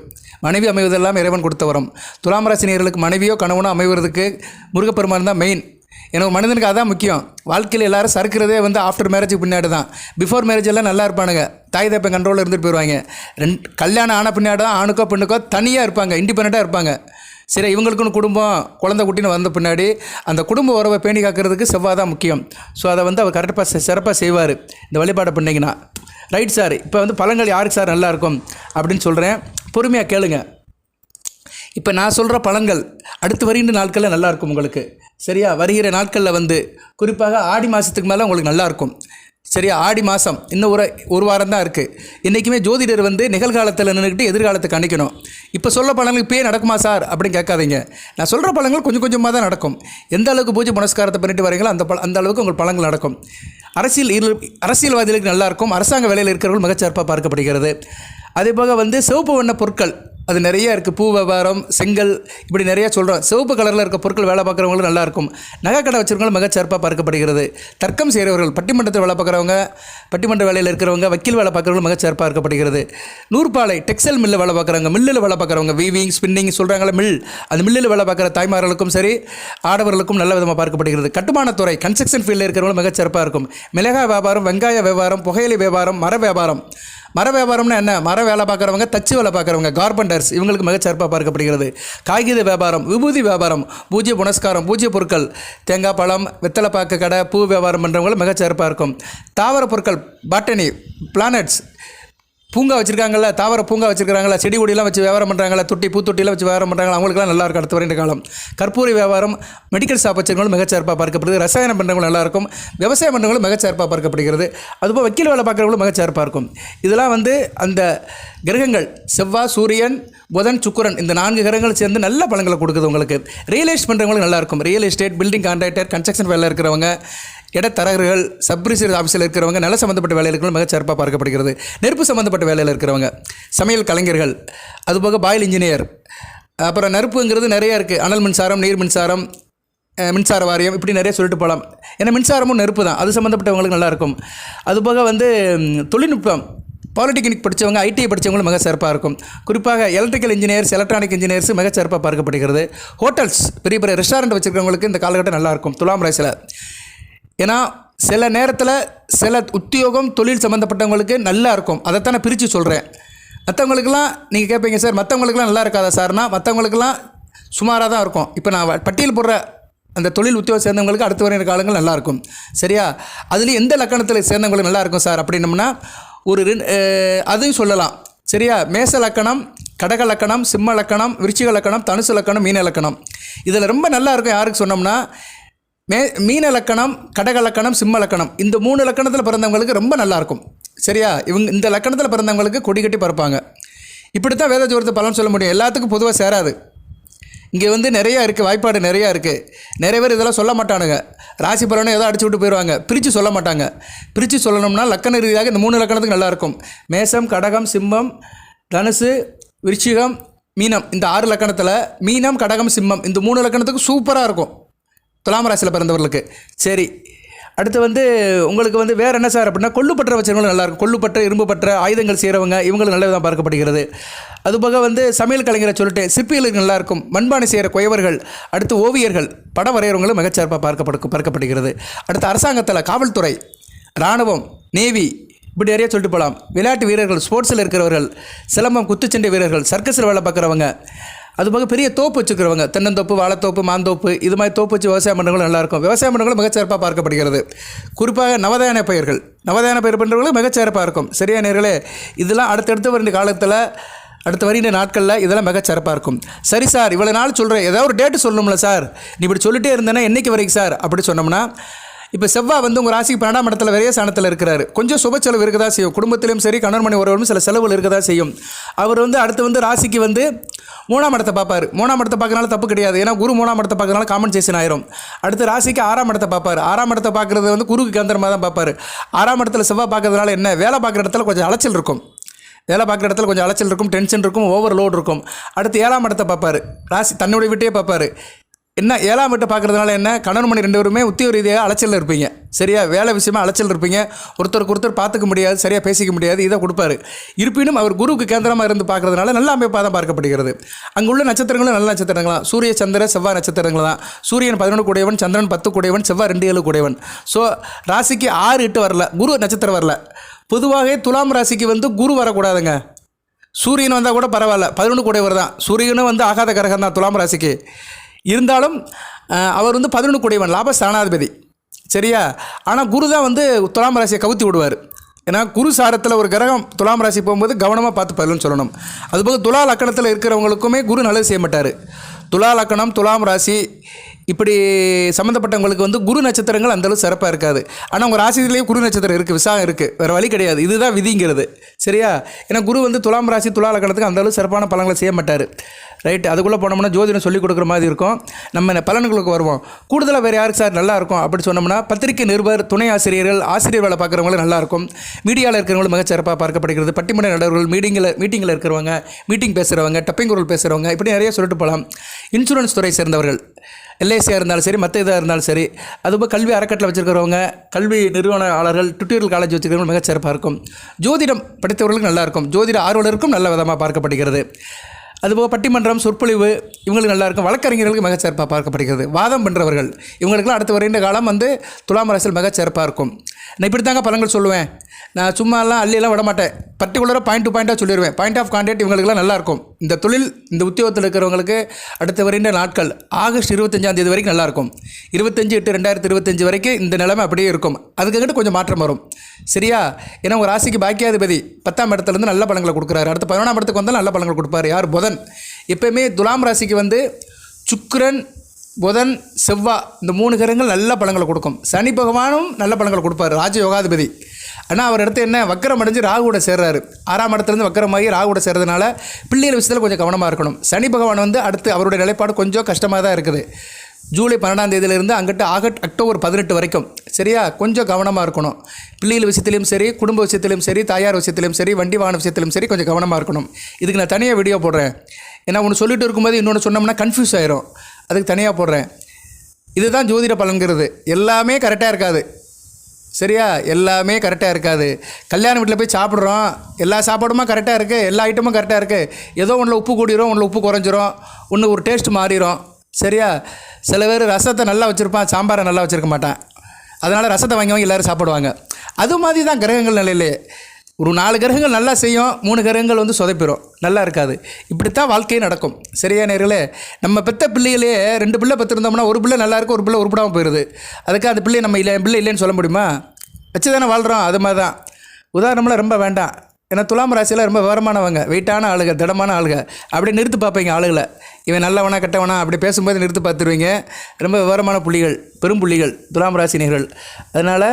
மனைவி அமைவதெல்லாம் இறைவன் கொடுத்த வரம். துலாம் ராசி நேயர்களுக்கு மனைவியோ கணவனோ அமைவதற்கு முருகப்பெருமான் தான் மெயின். எனக்கு மனிதனுக்கு அதான் முக்கியம். வாழ்க்கையில் எல்லாரும் சறுக்கிறதே வந்து ஆஃப்டர் மேரேஜுக்கு பின்னாடி தான். பிஃபோர் மேரேஜ் எல்லாம் நல்லா இருப்பானுங்க, தாய் தப்பன் கண்ட்ரோலில் இருந்துட்டு போயிடுவாங்க. கல்யாணம் ஆன பின்னாடி தான் ஆணுக்கோ பெண்ணுக்கோ தனியாக இருப்பாங்க, இண்டிபெண்ட்டாக இருப்பாங்க. சரி, இவங்களுக்குன்னு குடும்பம் குழந்தை குட்டின்னு வந்த பின்னாடி அந்த குடும்ப உறவை பேணி காக்கிறதுக்கு செவ்வாய் தான் முக்கியம். ஸோ அதை வந்து அவர் கரெக்டாக சிறப்பாக செய்வார் இந்த வழிபாடை பண்ணிங்கன்னா. ரைட் சார், இப்போ வந்து பழங்கள் யாருக்கு சார் நல்லாயிருக்கும் அப்படின்னு சொல்கிறேன், பொறுமையாக கேளுங்க. இப்போ நான் சொல்கிற பழங்கள் அடுத்து வருகின்ற நாட்களில் நல்லாயிருக்கும் உங்களுக்கு, சரியா? வருகிற நாட்களில் வந்து குறிப்பாக ஆடி மாதத்துக்கு மேலே உங்களுக்கு நல்லாயிருக்கும், சரியா? ஆடி மாதம் இன்னும் ஒரு வாரம் தான் இருக்குது. இன்றைக்குமே ஜோதிடர் வந்து நிகழ்காலத்தில் நின்றுக்கிட்டு எதிர்காலத்தை கணிக்கணும். இப்போ சொல்ல பழங்கள் இப்போயே நடக்குமா சார் அப்படின்னு கேட்காதீங்க. நான் சொல்கிற பழங்கள் கொஞ்சம் கொஞ்சமாக தான் நடக்கும். எந்த அளவுக்கு பூஜை புனஸ்காரத்தை பண்ணிட்டு வரீங்களோ அந்த அளவுக்கு உங்கள் பழங்கள் நடக்கும். அரசியல்வாதிகளுக்கு நல்லாயிருக்கும். அரசாங்க வேலையில் இருக்கிறவர்கள் மிகச்சிறப்பாக பார்க்கப்படுகிறது. அதே போக வந்து சிவப்பு வண்ண பொருட்கள் அது நிறைய இருக்குது. பூ வியாபாரம், செங்கல், இப்படி நிறையா சொல்கிறோம். சிவப்பு கலரில் இருக்க பொருட்கள் வேலை பார்க்குறவங்களும் நல்லாயிருக்கும். நகை கடை வச்சுருக்கவங்களும் மிகச்சிறப்பாக பார்க்கப்படுகிறது. தர்க்கம் செய்கிறவர்கள், பட்டிமன்றத்தில் வேலை பார்க்குறவங்க, பட்டிமன்ற வேலையில் இருக்கிறவங்க, வக்கீல் வேலை பார்க்குறவங்களும் மிகச்சிறப்பாக இருக்கப்படுகிறது. நூற்பாலை டெக்ஸ்டைல் மில்லில் வேலை பார்க்குறவங்க, மில்லில் வேலை பார்க்குறவங்க, வீவிங் ஸ்பின்னிங் சொல்கிறாங்களே மில், அந்த மில்லில் வேலை பார்க்குற தாய்மார்களுக்கும் சரி ஆடவர்களுக்கும் நல்ல விதமாக பார்க்கப்படுகிறது. கட்டுமானத்துறை கன்ஸ்ட்ரக்ஷன் ஃபீல்டில் இருக்கிறவங்களும் மிகச்சிறப்பாக இருக்கும். மிளகாய் வியாபாரம், வெங்காய வியாபாரம், புகையிலை வியாபாரம், மர வியாபாரம். மர வியாபாரம்னா என்ன? மர வேலை பார்க்குறவங்க, தச்சு வேலை பார்க்குறவங்க, கார்பெண்டர்ஸ், இவங்களுக்கு மிகச்சிறப்பாக பார்க்கப்படுகிறது. காய்கறி வியாபாரம், விபூதி வியாபாரம், பூஜ்ய புனஸ்காரம், பூஜ்ய பொருட்கள், தேங்காய் பழம், வெத்தலைப்பாக்கு கடை, பூ வியாபாரம் பண்ணுறவங்களும் மிகச்சிறப்பாக இருக்கும். தாவர பொருட்கள், பாட்டனி, பிளானட்ஸ், பூங்கா வச்சுருக்காங்களா, தாவர பூங்கா வச்சுருக்காங்களா, செடி கொடியெல்லாம் வச்சு வியாபாரம் பண்ணுறாங்களா, பூத்தொட்டிலாம் வச்சு வியாபாரம் பண்ணுறாங்களா, அவங்களுக்குலாம் நல்லா இருக்கும் அடுத்த வருகின்ற காலம். கற்பூரி வியாபாரம், மெடிக்கல் ஷாப் வச்சுருக்கவங்களும் மிகச்சிறப்பாக பார்க்கப்படுது. ரசாயனம் பண்ணுறவங்களும் நல்லாயிருக்கும். விவசாயம் பண்ணுறவங்களும் மிகச்சிறப்பாக பார்க்கப்படுகிறது. அதுபோல் வக்கீல் வேலை பார்க்குறவங்களும் மிகச்சிறப்பாக இருக்கும். இதெல்லாம் வந்து அந்த கிரகங்கள் செவ்வாய், சூரியன், புதன், சுக்கிரன், இந்த 4 கிரகங்கள் சேர்ந்து நல்ல பலன்களை கொடுக்குது உங்களுக்கு. ரியல் எஸ்டேட் பண்ணுறவங்களுக்கு நல்லாயிருக்கும். Real estate, building contractor, construction வேலை இருக்கிறவங்க, இடத்தரகர்கள், சப்ரிசர் ஆஃபீஸில் இருக்கிறவங்க, நில சம்மந்தப்பட்ட வேலையில் இருக்கிறவங்க மிகச்சிறப்பாக பார்க்கப்படுகிறது. நெருப்பு சம்மந்தப்பட்ட வேலையில் இருக்கிறவங்க, சமையல் கலைஞர்கள், அதுபோக பாயில் இன்ஜினியர், அப்புறம் நெருப்புங்கிறது நிறையா இருக்குது. அனல் மின்சாரம், நீர் மின்சாரம், மின்சார வாரியம், இப்படி நிறைய சொல்லிட்டு போகலாம். ஏன்னா மின்சாரமும் நெருப்பு தான், அது சம்மந்தப்பட்டவங்களுக்கு நல்லாயிருக்கும். அதுபோக வந்து தொழில்நுட்பம், பாலிடெக்னிக் படித்தவங்க, ஐடிஐ படித்தவங்களும் மிக சிறப்பாக இருக்கும். குறிப்பாக எலக்ட்ரிக்கல் இன்ஜினியர்ஸ், எலக்ட்ரானிக் இன்ஜினியர்ஸ் மிகச்சிறப்பாக பார்க்கப்படுகிறது. ஹோட்டல்ஸ், பெரிய பெரிய ரெஸ்டாரண்ட் வச்சுருக்கிறவங்களுக்கு இந்த காலகட்டம் நல்லாயிருக்கும் துலாம் ராசியில். ஏன்னா சில நேரத்தில் சில உத்தியோகம், தொழில் சம்மந்தப்பட்டவங்களுக்கு நல்லா இருக்கும். அதைத்தான் நான் பிரித்து சொல்கிறேன். மற்றவங்களுக்கெல்லாம் நீங்கள் கேட்பீங்க சார் மற்றவங்களுக்குலாம் நல்லா இருக்காதா சார்னா, மற்றவங்களுக்கெல்லாம் சுமாராக தான் இருக்கும். இப்போ நான் பட்டியல் போடுற அந்த தொழில் உத்தியோகம் சேர்ந்தவங்களுக்கு அடுத்து வருகிற காலங்கள் நல்லாயிருக்கும், சரியா? அதுலேயும் எந்த லக்கணத்தில் சேர்ந்தவங்களுக்கு நல்லாயிருக்கும் சார் அப்படின்னம்னா அதையும் சொல்லலாம், சரியா? மேச லக்கணம், கடக லக்கணம், சிம்ம லக்கணம், விருச்சிக லக்கணம், தனுசு லக்கணம், மீன லக்கணம். இதில் ரொம்ப நல்லா இருக்கும் யாருக்கு சொன்னோம்னா மீன லக்கணம், கடக லக்கணம், சிம்ம லக்கணம், இந்த 3 லக்கணத்தில் பிறந்தவங்களுக்கு ரொம்ப நல்லாயிருக்கும், சரியா? இந்த லக்கணத்தில் பிறந்தவங்களுக்கு கொடி கட்டி பறப்பாங்க. இப்படித்தான் வேத ஜோதிடத்தை பலன் சொல்ல முடியும். எல்லாத்துக்கும் பொதுவாக சேராது. இங்கே வந்து நிறையா இருக்குது, வாய்ப்பாடு நிறையா இருக்குது. நிறைய பேர் இதெல்லாம் சொல்ல மாட்டானுங்க. ராசி பலனை ஏதோ அடிச்சு விட்டு போயிடுவாங்க, பிரித்து சொல்ல மாட்டாங்க. பிரித்து சொல்லணும்னா லக்கண ரீதியாக இந்த 3 லக்கணத்துக்கு நல்லாயிருக்கும். மேசம், கடகம், சிம்மம், தனுசு, விருச்சிகம், மீனம், இந்த 6 லக்கணத்தில் மீனம், கடகம், சிம்மம் இந்த 3 லக்கணத்துக்கு சூப்பராக இருக்கும் துலாம் ராசியில் பிறந்தவர்களுக்கு. சரி, அடுத்து வந்து உங்களுக்கு வந்து வேறு என்ன சார் அப்படின்னா, கொள்ளுப்பற்ற வச்சவங்களும் நல்லாயிருக்கும். கொள்ளுப்பற்ற, இரும்பு பற்ற, ஆயுதங்கள் செய்கிறவங்க இவங்களும் நல்ல விதமாக பார்க்கப்படுகிறது. அதுபோக வந்து சமையல் கலைஞரை சொல்லிட்டு சிற்பிகளுக்கு நல்லாயிருக்கும். மண்பானை செய்கிற குயவர்கள், அடுத்து ஓவியர்கள், படம் வரைகிறவங்களும் மிகச்சிறப்பாக பார்க்கப்படுகிறது. அடுத்து அரசாங்கத்தில் காவல்துறை, இராணுவம், நேவி இப்படி நிறைய சொல்லிட்டு போகலாம். விளையாட்டு வீரர்கள், ஸ்போர்ட்ஸில் இருக்கிறவர்கள், சிலம்பம், குத்துச்சண்டை வீரர்கள், சர்க்கஸில் வேலை பார்க்குறவங்க, அதுபோக பெரிய தோப்பு வச்சுக்கிறவங்க, தென்னந்தோப்பு, வாழைத்தோப்பு, மாந்தோப்பு இது மாதிரி தோப்பு வச்சு விவசாயம் பண்ணுறவங்களும் நல்லாயிருக்கும். விவசாயம் பண்ணுறவங்களும் மிகச்சிறப்பாக பார்க்கப்படுகிறது. குறிப்பாக நவதான பயிர் பண்ணுறவங்களும் மிகச்சிறப்பாக இருக்கும். சரியா நேர்களே, இதெல்லாம் அடுத்தடுத்து வருகிற காலத்தில், அடுத்து வருகின்ற நாட்களில் இதெல்லாம் மிகச்சிறப்பாக இருக்கும். சரி சார், இவ்வளோ நாள் சொல்கிறேன், ஏதாவது ஒரு டேட்டு சொல்லணும்ல சார், நீ இப்படி சொல்லிட்டே இருந்தேன்னா என்றைக்கு வரைக்கும் சார் அப்படி சொன்னோம்னா, இப்போ செவ்வாய் வந்து உங்கள் ராசிக்கு 12ஆம் இடத்துல விரைய ஸ்தானத்தில் இருக்கிறாரு. கொஞ்சம் சுப செலவு இருக்கதா செய்யும். குடும்பத்திலையும் சரி, கணவன் மனைவி உறவுகளும் சில செலவுகள் இருக்கதா செய்யும். அவர் வந்து அடுத்து வந்து ராசிக்கு வந்து 3ஆம் இடத்தை பார்ப்பார். 3ஆம் இடத்தை பார்க்கறனால தப்பு கிடையாது. ஏன்னா குரு 3ஆம் இடத்தை பார்க்கறனால காம்பன்சேஷன் ஆயிரும். அடுத்து ராசிக்கு 6ஆம் இடத்தை பார்ப்பார். 6ஆம் இடத்தை பார்க்குறது வந்து குருக்கு கேந்திரமாக தான் பார்ப்பார். 6ஆம் இடத்துல செவ்வாய் பார்க்கறதுனால என்ன, வேலை பார்க்குற இடத்துல கொஞ்சம் அலைச்சல் இருக்கும். டென்ஷன் இருக்கும், ஓவர்லோட் இருக்கும். அடுத்து 7ஆம் இடத்தை பார்ப்பார். ராசி தன்னுடைய வீட்டையே பார்ப்பார். என்ன 7ஆம் வீட்டை பார்க்குறதுனால என்ன, கணவன் மணி 2 பேருமே உத்தியோக ரீதியாக அலைச்சலில் இருப்பீங்க. சரியா, வேலை விஷயமா அலைச்சல் இருப்பீங்க. ஒருத்தருக்கு பார்த்துக்க முடியாது, சரியாக பேசிக்க முடியாது. இதை கொடுப்பாரு. இருப்பினும் அவர் குருவுக்கு கேந்திரமாக இருந்து பார்க்குறதுனால நல்ல அமைப்பாக தான் பார்க்கப்படுகிறது. அங்கே உள்ள நட்சத்திரங்களும் நல்ல நட்சத்திரங்களாம். சூரிய, சந்திர, செவ்வாய் நட்சத்திரங்கள் தான். சூரியன் 11 கூடையவன், சந்திரன் 10 கூடையவன், செவ்வாய் 2 கூடையவன். ஸோ ராசிக்கு 6, 8 வரல, குரு நட்சத்திரம் வரல. பொதுவாகவே துலாம் ராசிக்கு வந்து குரு வரக்கூடாதுங்க. சூரியன் வந்தால் கூட பரவாயில்ல, 11 கூடையவர் தான். சூரியனும் வந்து ஆகாத கிரகம் தான் துலாம் ராசிக்கு. இருந்தாலும் அவர் வந்து 11 கூடையவன், லாபஸ்தானாதிபதி. சரியா, ஆனால் குரு தான் வந்து துலாம் ராசியை கவுத்தி விடுவார். ஏன்னா குரு சாரத்தில் ஒரு கிரகம் துலாம் ராசி போகும்போது கவனமாக பார்த்து பலன்னு சொல்லணும். அதுபோக துலா லக்கணத்தில் இருக்கிறவங்களுக்குமே குரு நல்லது செய்ய மாட்டார். துலா லக்கணம், துலாம் ராசி இப்படி சம்மந்தப்பட்டவங்களுக்கு வந்து குரு நட்சத்திரங்கள் அந்தளவு சிறப்பாக இருக்காது. ஆனால் உங்கள் ராசியிலேயே குரு நட்சத்திரம் இருக்குது, விசாகம் இருக்குது, வேறு வழி கிடையாது. இதுதான் விதிங்கிறது. சரியா, ஏன்னா குரு வந்து துலாம் ராசி, துலா லக்கணத்துக்கு அந்தளவு சிறப்பான பலன்களை செய்ய மாட்டார். ரைட்டு, அதுக்குள்ளே போனோம்னா ஜோதிடம் சொல்லிக் கொடுக்குற மாதிரி இருக்கும். நம்ம பலன்களுக்கு வருவோம். கூடுதலாக வேறு யாருக்கு சார் நல்லா இருக்கும் அப்படி சொன்னோம்னா, பத்திரிகை நிருபர், துணை ஆசிரியர்கள், ஆசிரியர் வேலை பார்க்குறவங்களும் நல்லாயிருக்கும். மீடியாவில் இருக்கிறவங்களும் மிகச்சிறப்பாக பார்க்கப்படுகிறது. பட்டிமன்ற நடுவர்கள், மீட்டிங்கில் இருக்கிறவங்க, மீட்டிங் பேசுகிறவங்க, டப்பிங் குரல் பேசுகிறவங்க இப்படி நிறைய சொல்லிட்டு போகலாம். இன்சூரன்ஸ் துறை சேர்ந்தவர்கள், எல்ஐசியாக இருந்தாலும் சரி, மற்ற இதாக இருந்தாலும் சரி, அதுபோல் கல்வி அறக்கட்டளை வச்சுருக்கிறவங்க, கல்வி நிறுவனயாளர்கள், டுட்டோரியல் காலேஜ் வச்சுருக்கிறவங்க மிகச்சிறப்பாக இருக்கும். ஜோதிடம் படித்தவர்களுக்கு நல்லாயிருக்கும். ஜோதிட ஆர்வலருக்கும் நல்ல விதமாக பார்க்கப்படுகிறது. அதுபோக பட்டிமன்றம், சொற்பொழிவு இவங்களுக்கு நல்லாயிருக்கும். வழக்கறிஞர்களுக்கு மிகச்சிறப்பாக பார்க்கப்படுகிறது. வாதம் பண்ணுறவர்கள் இவங்களுக்குலாம் அடுத்து வருகின்ற காலம் வந்து துலாம் ராசியில் மிகச்சிறப்பாக இருக்கும். நான் இப்படி தாங்க பலன்கள் சொல்லுவேன். நான் சும்மாலாம் அள்ளியெல்லாம் விட மாட்டேன். பர்டிகுலராக பாயிண்ட் டு பாயிண்ட்டாக சொல்லிடுவேன். பாயிண்ட் ஆஃப் கான்டாக்ட் இவங்களுக்குலாம் நல்லாயிருக்கும். இந்த தொழில், இந்த உத்தியோகத்தில் இருக்கிறவங்களுக்கு அடுத்து வருகின்ற நாட்கள் ஆகஸ்ட் 25ஆம் தேதி வரைக்கும் நல்லாயிருக்கும். 25/8/2025 வரைக்கும் இந்த நிலைமை அப்படியே இருக்கும். அதுக்கிட்ட கொஞ்சம் மாற்றம் வரும். சரியா, ஏன்னா ஒரு ராசிக்கு பாக்கியாதிபதி 10ஆம் இடத்துலேருந்து நல்ல பலன்களை கொடுக்குறாரு. அடுத்து 11ஆம் இடத்துக்கு வந்தால் நல்ல பலன்கள் கொடுப்பார். யார்? புதன். எப்போயுமே துலாம் ராசிக்கு வந்து சுக்கிரன், புதன், செவ்வாய் இந்த 3 கிரகங்கள் நல்ல பலன்களை கொடுக்கும். சனி பகவானும் நல்ல பலன்களை கொடுப்பார், ராஜயோகாதிபதி. ஆனால் அவர் இடத்து என்ன, வக்கரம் அடைஞ்சு ராகுவோட சேர்றாரு. 6ஆம் இடத்துலேருந்து வக்கரமாகி ராகுவோட சேர்றதுனால பிள்ளைகள் விஷயத்தில் கொஞ்சம் கவனமாக இருக்கணும். சனி பகவான் வந்து அடுத்து அவருடைய நிலைப்பாடு கொஞ்சம் கஷ்டமாக தான் இருக்குது. ஜூலை 12ஆம் தேதியிலிருந்து அங்கிட்டு அக்டோபர் 18 வரைக்கும். சரியா, கொஞ்சம் கவனமாக இருக்கணும். பிள்ளைகள் விஷயத்திலையும் சரி, குடும்ப விஷயத்திலையும் சரி, தாயார் விஷயத்திலையும் சரி, வண்டி வாகன விஷயத்திலையும் சரி கொஞ்சம் கவனமாக இருக்கணும். இதுக்கு நான் தனியாக வீடியோ போடுறேன். ஏன்னா ஒன்று சொல்லிட்டு இருக்கும்போது இன்னொன்று சொன்னோம்னா கன்ஃபியூஸ் ஆயிரும். அதுக்கு தனியாக போடுறேன். இதுதான் ஜோதிட பலன்கிறது. எல்லாமே கரெக்டாக இருக்காது. சரியா, எல்லாமே கரெக்டாக இருக்காது. கல்யாண வீட்டில் போய் சாப்பிட்றோம், எல்லா சாப்பாடுமா கரெக்டாக இருக்குது, எல்லா ஐட்டமும் கரெக்டாக இருக்குது. ஏதோ ஒன்றில் உப்பு கூடிரும், ஒன்றில் உப்பு குறைஞ்சிரும், ஒன்று ஒரு டேஸ்ட் மாறிடும். சரியா, சில பேர் ரசத்தை நல்லா வச்சுருப்பான், சாம்பாரை நல்லா வச்சுருக்க மாட்டான். அதனால் ரசத்தை வாங்கி எல்லோரும் சாப்பிடுவாங்க. அது மாதிரி தான் கிரகங்கள் நிலையிலே ஒரு 4 கிரகங்கள் நல்லா செய்யும், 3 கிரகங்கள் வந்து சொதப்பிடும், நல்லா இருக்காது. இப்படித்தான் வாழ்க்கையே நடக்கும். சரியா நேர்களே, நம்ம பெற்ற பிள்ளைகளே 2 பிள்ளை பெற்றிருந்தோம்னா ஒரு பிள்ளை நல்லா இருக்கும், ஒரு பிள்ளை உருப்படாமல் போயிடுது. அதுக்காக அந்த பிள்ளை நம்ம இல்லை, என் பிள்ளை இல்லைன்னு சொல்ல முடியுமா? வச்சு தானே வாழ்கிறோம். அது மாதிரி தான். உதாரணம்லாம் ரொம்ப வேண்டாம். ஏன்னா துலாம் ராசியில் ரொம்ப விவரமானவங்க, வெயிட்டான ஆளுங்க, திடமான ஆளுங்க. அப்படியே நிறுத்து பார்ப்பீங்க ஆளுகளை. இவன் நல்லவனா கெட்டவனா அப்படி பேசும்போது நிறுத்து பார்த்துருவீங்க. ரொம்ப விவரமான புள்ளிகள், பெரும் புள்ளிகள் துலாம் ராசினியர்கள். அதனால்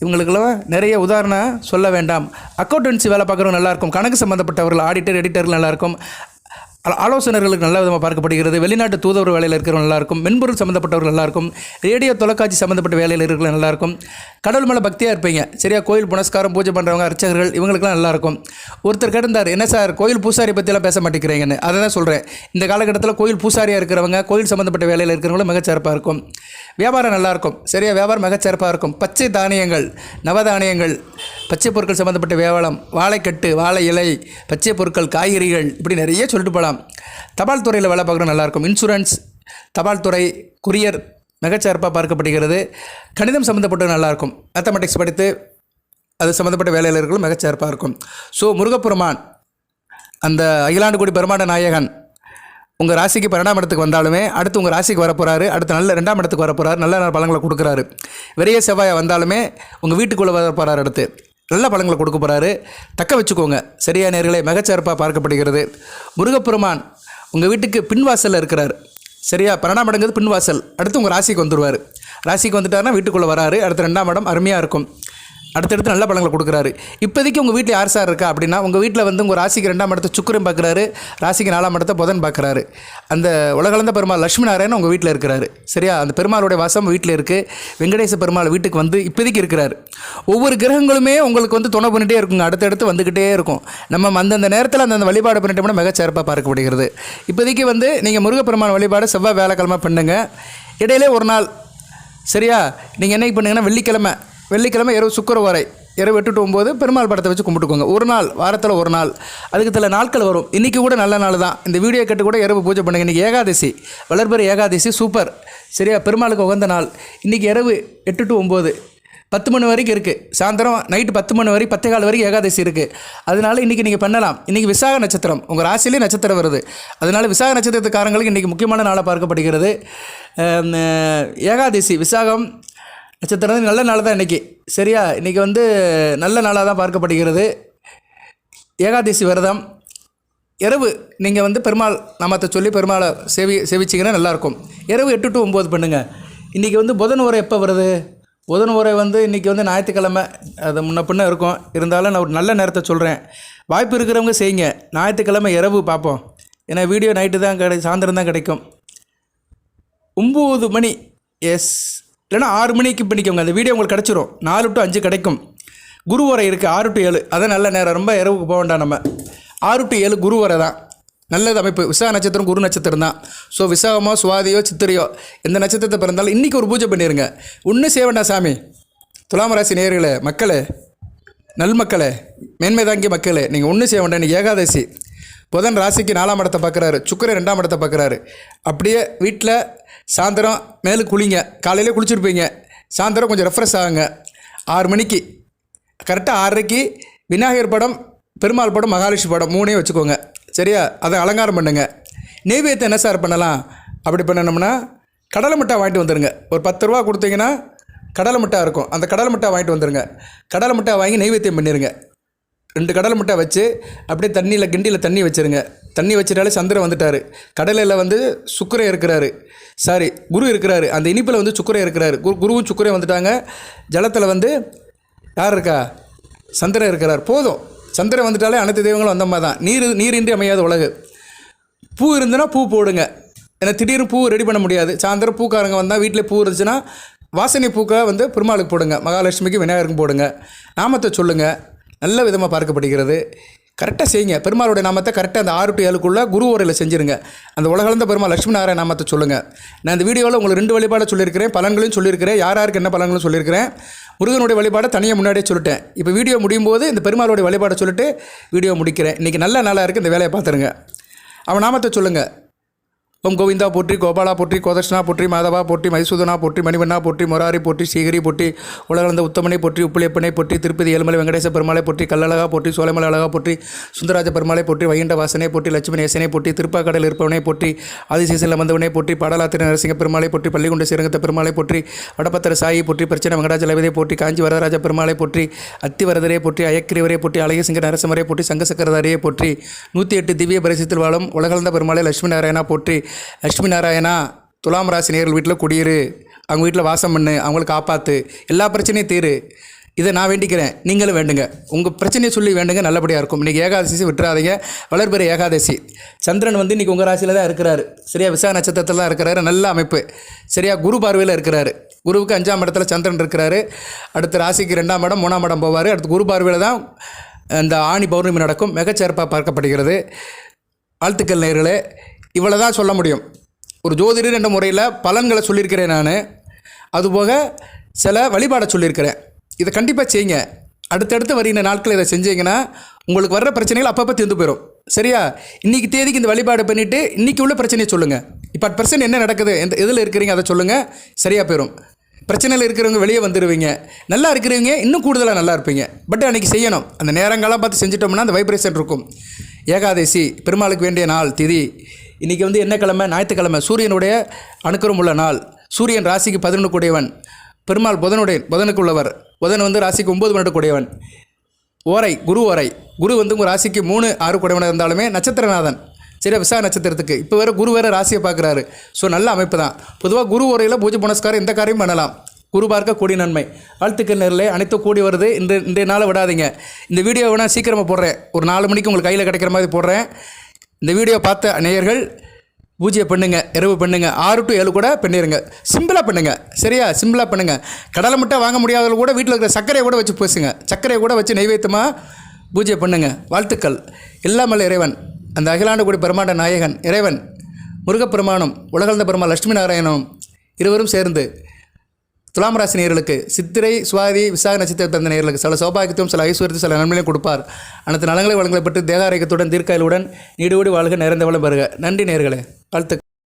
இவங்களுக்கெல்லாம் நிறைய உதாரணம் சொல்ல வேண்டாம். அக்கௌண்டன்சி வேலை பார்க்குறவங்க நல்லாயிருக்கும். கணக்கு சம்மந்தப்பட்டவர்கள், ஆடிட்டர், எடிட்டர்கள் நல்லாயிருக்கும். ஆலோசகர்களுக்கு நல்ல விதமாக பார்க்கப்படுகிறது. வெளிநாட்டு தூதுவர் வேலையில் இருக்கிறவங்க நல்லாயிருக்கும். மென்பொருள் சம்மந்தப்பட்டவர்கள் நல்லாயிருக்கும். ரேடியோ தொலைக்காட்சி சம்மந்தப்பட்ட வேலையில் இருக்கிறவங்க நல்லாயிருக்கும். கடவுள் மேலே பக்தியாக இருப்பீங்க. சரியா? கோயில் புனஸ்காரம் பூஜை பண்ணுறவங்க அர்ச்சகர்கள் இவங்களுக்குலாம் நல்லாயிருக்கும். ஒருத்தர் கேட்டிருந்தார், என்ன சார் கோயில் பூசாரி பற்றியெல்லாம் பேச மாட்டேங்கிறீங்கன்னு. அதை தான் சொல்கிறேன். இந்த காலகட்டத்தில் கோயில் பூசாரியாக இருக்கிறவங்க, கோயில் சம்மந்தப்பட்ட வேலையில் இருக்கிறவங்களும் மிகச்சிறப்பாக இருக்கும். வியாபாரம் நல்லாயிருக்கும். சரியா? வியாபாரம் மிகச்சிறப்பாக இருக்கும். பச்சை தானியங்கள், நவதானியங்கள், பச்சை பொருட்கள் சம்மந்தப்பட்ட வியாபாரம், வாழைக்கட்டு, வாழை இலை, பச்சை பொருட்கள், காய்கறிகள், இப்படி நிறைய சொல்லிட்டு போகலாம். தபால் துறையில் வேலை பார்க்குறது நல்லாயிருக்கும். இன்சூரன்ஸ், தபால் துறை, குரியர் மிகச்சிறப்பாக பார்க்கப்படுகிறது. கணிதம் சம்மந்தப்பட்டது நல்லாயிருக்கும். மேத்தமெட்டிக்ஸ் படித்து அது சம்மந்தப்பட்ட வேலையில் இருக்கிறவங்களும் மிகச்சிறப்பாக இருக்கும். ஸோ முருகப்பெருமான் அந்த அகிலாண்டுகுடி பெருமாண்ட நாயகன் உங்கள் ராசிக்கு 12ஆம் இடத்துக்கு வந்தாலுமே அடுத்து உங்கள் ராசிக்கு வரப்போகிறாரு. அடுத்து நல்ல 2ஆம் இடத்துக்கு வரப்போகிறாரு. நல்ல நல்ல பலன்களை கொடுக்குறாரு. விரைய செவ்வாயை வந்தாலுமே உங்கள் வீட்டுக்குள்ளே வரப்போகிறாரு. அடுத்து நல்ல பலன்களை கொடுக்க போகிறாரு. தக்க வச்சுக்கோங்க. சரியா நேர்களே? மிகச்சிறப்பாக பார்க்கப்படுகிறது. முருகப்பெருமான் உங்கள் வீட்டுக்கு பின்வாசலில் இருக்கிறார். சரியா? 12ஆம் இடங்கிறது பின்வாசல். அடுத்து உங்கள் ராசிக்கு வந்துடுவார். ராசிக்கு வந்துட்டாருன்னா வீட்டுக்குள்ளே வராரு. அடுத்து 2ஆம் இடம் அருமையாக இருக்கும். அடுத்தடுத்து நல்ல பலன்களை கொடுக்குறாரு. இப்போதைக்கு உங்கள் வீட்டில் யார் சார் இருக்கா அப்படின்னா, உங்கள் வீட்டில் வந்து உங்கள் ராசிக்கு 2ஆம் இடத்தை சுக்கிரன் பார்க்குறாரு. ராசிக்கு 4ஆம் இடத்தை புதன் பார்க்குறாரு. அந்த உலகளந்த பெருமாள் லட்சுமி நாராயணன் உங்கள் வீட்டில் இருக்கிறாரு. சரியா? அந்த பெருமாளுடைய வாசம் வீட்டில் இருக்குது. வெங்கடேச பெருமாள் வீட்டுக்கு வந்து இப்போதைக்கு இருக்கிறார். ஒவ்வொரு கிரகங்களுமே உங்களுக்கு வந்து துணை பண்ணிகிட்டே இருக்குங்க. அடுத்தடுத்து வந்துக்கிட்டே இருக்கும். நம்ம அந்தந்த நேரத்தில் அந்தந்த வழிபாடு பண்ணிட்டோம்னா மிகச்சிறப்பாக பார்க்கப்படுகிறது. இப்போதைக்கு வந்து நீங்கள் முருகப்பெருமான் வழிபாடு செவ்வாய் வேலைக்கிழமை பண்ணுங்கள். இடையிலே ஒரு நாள், சரியா, நீங்கள் என்ன பண்ணுங்கன்னா வெள்ளிக்கிழமை இரவு சுக்கிர வரை இரவு 8 to 9 பெருமாள் படத்தை வச்சு கும்பிட்டுக்கோங்க. ஒரு நாள், வாரத்தில் ஒரு நாள். அதுக்கு சில நாட்கள் வரும். இன்றைக்கி கூட நல்ல நாள் தான். இந்த வீடியோ கேட்டு கூட இரவு பூஜை பண்ணுங்கள். இன்றைக்கி ஏகாதசி, வளர்பிறை ஏகாதசி, சூப்பர். சரியா? பெருமாளுக்கு உகந்த நாள். இன்றைக்கி இரவு 8 to 9 10 மணி வரைக்கும் இருக்குது. சாயந்தரம் நைட்டு 10 மணி வரைக்கும் 10:15 வரைக்கும் ஏகாதசி இருக்குது. அதனால் இன்றைக்கி நீங்கள் பண்ணலாம். இன்றைக்கி விசாக நட்சத்திரம் உங்கள் ராசியிலே நட்சத்திரம் வருது. அதனால் விசாக நட்சத்திரத்துக்காரங்களுக்கு இன்றைக்கி முக்கியமான நாளாக பார்க்கப்படுகிறது. ஏகாதசி, விசாகம் நட்சத்திரம் நல்ல நாள் தான் இன்றைக்கி. சரியா? இன்றைக்கி வந்து நல்ல நாளாக தான் பார்க்கப்படுகிறது. ஏகாதசி விரதம் இரவு நீங்கள் வந்து பெருமாள் நாமத்தை சொல்லி பெருமாளை சேவிச்சிங்கன்னா நல்லாயிருக்கும். இரவு 8 to 9 பண்ணுங்கள். இன்றைக்கி வந்து புதன் உரை எப்போ வருது? புதன் உரை வந்து இன்றைக்கி வந்து ஞாயிற்றுக்கிழமை. அது முன்ன பின்ன இருக்கும். இருந்தாலும் நான் ஒரு நல்ல நேரத்தை சொல்கிறேன். வாய்ப்பு இருக்கிறவங்க செய்யுங்க. ஞாயிற்றுக்கிழமை இரவு பார்ப்போம். ஏன்னா வீடியோ நைட்டு தான் சாயந்தரம் தான் கிடைக்கும். 9 மணி இல்லைனா 6 மணிக்கு பண்ணிக்கோங்க. அந்த வீடியோ உங்களுக்கு கிடச்சிரும். 4 to 5 கிடைக்கும். குரு உரை இருக்குது 6 to 7. அதான் நல்ல நேரம். ரொம்ப இரவுக்கு போக வேண்டாம். நம்ம 6 to 7 குரு உரை தான் நல்லது அமைப்பு. விசாக நட்சத்திரம் குரு நட்சத்திரம் தான். ஸோ விசாகமோ சுவாதியோ சித்திரையோ எந்த நட்சத்திரத்தை பிறந்தாலும் இன்றைக்கி ஒரு பூஜை பண்ணிடுங்க. ஒன்றும் செய்ய வேண்டாம் சாமி. துலாம் ராசி நேயர்களே, மக்களே, நல்மக்களே, மேன்மை தாங்கிய மக்களே, நீங்கள் ஒன்றும் செய்ய வேண்டாம். இன்றைக்கி ஏகாதசி. புதன் ராசிக்கு 4ஆம் இடத்தை பார்க்குறாரு. சுக்கிரன் 2ஆம் இடத்தை பார்க்குறாரு. அப்படியே வீட்டில் சாயந்தரம் மேலே குளிங்க. காலையிலே குளிச்சுருப்பீங்க. சாயந்தரம் கொஞ்சம் ரெஃப்ரெஷ் ஆகுங்க. 6 மணிக்கு கரெக்டாக 6:30க்கு விநாயகர் படம், பெருமாள் படம், மகாலட்சுமி படம் 3 வச்சுக்கோங்க. சரியா? அதை அலங்காரம் பண்ணுங்க. நெய்வேத்தியம் என்ன சார் பண்ணலாம்? அப்படி பண்ணணும்னா கடலை மிட்டாய் வாங்கிட்டு வந்துடுங்க. ஒரு 10 ரூபா கொடுத்தீங்கன்னா கடலை மிட்டாய் இருக்கும். அந்த கடலை மிட்டாய் வாங்கிட்டு வந்துடுங்க. கடலை மிட்டாய் வாங்கி நெய்வேத்தியம் பண்ணிடுங்க. 2 கடலை மிட்டாய் வச்சு அப்படியே கிண்டியில் தண்ணி வச்சுருங்க. தண்ணி வச்சிட்டாலே சந்திரன் வந்துட்டார். கடலையில் வந்து சுக்கிரன் இருக்கிறாரு. குரு இருக்கிறாரு. அந்த இனிப்பில் வந்து சுக்கிரன் இருக்கிறாரு. குருவும் சுக்கிரன் வந்துட்டாங்க. ஜலத்தில் வந்து யார் இருக்கா? சந்திரன் இருக்கிறார். போதும். சந்திரன் வந்துட்டாலே அனைத்து தெய்வங்களும் வந்த மாதிரி தான். நீரின்றி அமையாத உலகு. பூ இருந்துன்னா பூ போடுங்க. ஏன்னா திடீர்னு பூ ரெடி பண்ண முடியாது. சாயந்தரம் பூக்காரங்க வந்தால் வீட்டில் பூ இருந்துச்சுன்னா வாசனை பூக்கை வந்து பெருமாளுக்கு போடுங்க. மகாலட்சுமிக்கு, விநாயகருக்கும் போடுங்க. நாமத்தை சொல்லுங்கள். நல்ல விதமாக பார்க்கப்படுகிறது. கரெக்டாக செய்யுங்க. பெருமாளுடைய நாமத்தை கரெக்டாக அந்த 6 to 7க்குள்ளே குரு உரையில் செஞ்சுருங்க. அந்த உலகளந்த பெருமாள் லட்சுமி நாராயண நாமத்தை சொல்லுங்கள். நான் இந்த வீடியோவில் உங்களுக்கு 2 வழிபாடை சொல்லியிருக்கிறேன். பலன்களையும் சொல்லியிருக்கிறேன். யாருக்கு என்ன பலன்களும் சொல்லியிருக்கிறேன். முருகனுடைய வழிபாடை தனியாக முன்னாடியே சொல்லிட்டேன். இப்போ வீடியோ முடியும் போது இந்த பெருமாளுடைய வழிபாடை சொல்லிட்டு வீடியோ முடிக்கிறேன். இன்றைக்கி நல்ல நாளாக இருக்குது. இந்த வேலையை பார்த்துருங்க. அவன் நாமத்தை சொல்லுங்கள். ஓம் கோவிந்தா போற்றி, கோபாலா போற்றி, கோதர்ஷனா போற்றி, மாதவா போற்றி, மைசூதனா போற்றி, மணிவண்ணா போற்றி, முராரி போற்றி, ஸ்ரீகிரி போற்றி, உலகளந்த உத்தமனை போற்றி, உப்புளியப்பனை போற்றி, திருப்பதி ஏழுமலை வெங்கடேச பெருமாளை போற்றி, கல்லழகா போற்றி, சோலைமலை அழகா போற்றி, சுந்தராஜ பெருமாளை போற்றி, வைகுண்ட வாசனை போற்றி, லட்சுமி நேசனை போற்றி, திருப்பாக்கடல் இருப்பவனை போற்றி, ஆதிசேஷன் வந்தவனை போற்றி, பாடலாத்திர நரசிங்க பெருமாளை போற்றி, பள்ளிகுண்ட சிறங்கத்த பெருமாளை போற்றி, வடபத்திர சாயி போற்றி, பிரச்சனை வெங்கடாஜ லவிதை போற்றி, காஞ்சி வரதராஜ பெருமாளை போற்றி, அத்திவரதரை போற்றி, அயக்கிரிவரை போற்றி, அழகசிங்க நரசிம்மரை போற்றி, சங்கசக்கரதாரியை போற்றி, 108 திவ்ய பரிசத்தில் வாழும் உலகளந்த பெருமாளை லட்சுமி நாராயணா போற்றி. லட்சுமி நாராயணா, துலாம் ராசி நேயர்கள் வீட்டில் குடியிரு. அவங்க வீட்டில் வாசம் பண்ணு. அவங்களுக்கு காப்பாற்று. எல்லா பிரச்சனையும் தீரு. இதை நான் வேண்டிக்கிறேன், நீங்களும் வேண்டுங்க. உங்கள் பிரச்சனையை சொல்லி வேண்டுங்க, நல்லபடியாக இருக்கும். இன்றைக்கி ஏகாதசி விட்டுறாதீங்க, வளர்பிறை ஏகாதசி. சந்திரன் வந்து இன்றைக்கி உங்கள் ராசியில் தான் இருக்கிறாரு, சரியா? விசாக நட்சத்திரத்தில் தான் இருக்கிறாரு, நல்ல அமைப்பு, சரியா? குரு பார்வையில் இருக்கிறாரு. குருவுக்கு 5ஆம் இடத்துல சந்திரன் இருக்கிறாரு. அடுத்த ராசிக்கு 2ஆம் இடம் 3ஆம் இடம் போவார். அடுத்து குரு பார்வையில் தான் இந்த ஆணி பௌர்ணமி நடக்கும். மிகச்சிறப்பாக பார்க்கப்படுகிறது. வாழ்த்துக்கள் நேயர்களே. இவ்வளோ தான் சொல்ல முடியும். ஒரு ஜோதிடர் என்ற முறையில் பலன்களை சொல்லியிருக்கிறேன் நான். அதுபோக சில வழிபாடை சொல்லியிருக்கிறேன். இதை கண்டிப்பாக செய்யுங்க. அடுத்தடுத்து வருகிற நாட்கள் இதை செஞ்சீங்கன்னா உங்களுக்கு வர்ற பிரச்சனைகள் அப்பப்போ தீர்ந்து போயிடும், சரியா? இன்றைக்கி தேதிக்கு இந்த வழிபாடு பண்ணிவிட்டு இன்றைக்கி உள்ள பிரச்சனையை சொல்லுங்கள். இப்போ அட் என்ன நடக்குது, எதில் இருக்கிறீங்க அதை சொல்லுங்கள், சரியாக போயிடும். பிரச்சனையில் இருக்கிறவங்க வெளியே வந்துடுவீங்க, நல்லா இருக்கிறவங்க இன்னும் கூடுதலாக நல்லா இருப்பீங்க. பட் அன்றைக்கி செய்யணும். அந்த நேரங்களாம் பார்த்து செஞ்சிட்டோம்னா அந்த வைப்ரேஷன் இருக்கும். ஏகாதசி பெருமாளுக்கு வேண்டிய நாள் திதி. இன்றைக்கி வந்து என்ன கிழமை? ஞாயிற்றுக்கிழமை. சூரியனுடைய அணுக்கரம் உள்ள நாள். சூரியன் ராசிக்கு 11 கூடியவன். பெருமாள் புதனுக்கு உள்ளவர். புதன் வந்து ராசிக்கு 9 12 கூடியவன். ஓரை குரு ஓரை. குரு வந்து உங்கள் ராசிக்கு 3 6 கூடியவனாக இருந்தாலுமே நட்சத்திரநாதன், சரியா? விசாக நட்சத்திரத்துக்கு இப்போ வேறு குரு வேறு ராசியை பார்க்குறாரு. ஸோ நல்ல அமைப்பு தான். பொதுவாக குரு ஓரையில் பூஜை புனஸ்காரம் எந்த காரியம் பண்ணலாம். குரு பார்க்க கூடி நன்மை. வாழ்த்துக்கள் நேரிலே அனைத்தும் கூடி வருது. இன்றைய நாளை விடாதீங்க. இந்த வீடியோ வேணால் சீக்கிரமாக போடுறேன், ஒரு 4 மணிக்கு உங்களுக்கு கையில் கிடைக்கிற மாதிரி போடுறேன். இந்த வீடியோ பார்த்த நேயர்கள் பூஜையை பண்ணுங்கள், இரவு பண்ணுங்கள். 6 to 7 கூட பண்ணிடுங்க. சிம்பிளாக பண்ணுங்கள், சரியா? சிம்பிளாக பண்ணுங்கள். கடலை மட்டும் வாங்க முடியாதவங்க கூட வீட்டில் இருக்கிற சர்க்கரையை கூட வச்சு பூசுங்க. சர்க்கரையை கூட வச்சு நைவேத்தியமாக பூஜை பண்ணுங்கள். வாழ்த்துக்கள். எல்லாமல்ல இறைவன், அந்த அகிலாண்ட கூடி பிரம்மாண்ட நாயகன் இறைவன் முருகப்பெருமானும் உலகளந்த பெருமாள் லட்சுமி நாராயணனும் இருவரும் சேர்ந்து துலாம் ராசி நேயர்களுக்கு சித்திரை சுவாதி விசாக நட்சத்திர பிறந்த நேயர்களுக்கு சில சௌபாகியத்தையும் சில ஐஸ்வர்யத்தையும் சில நன்மைகளையும் கொடுப்பார். அனைத்து நலங்களை வழங்கப்பட்டு தேக ஆரோக்கியத்துடன் தீர்க்காயலுடன் நீடோடி வாழ்க நிறைந்த வளம் பெறுக. நன்றி நேயர்களே. வாழ்த்து.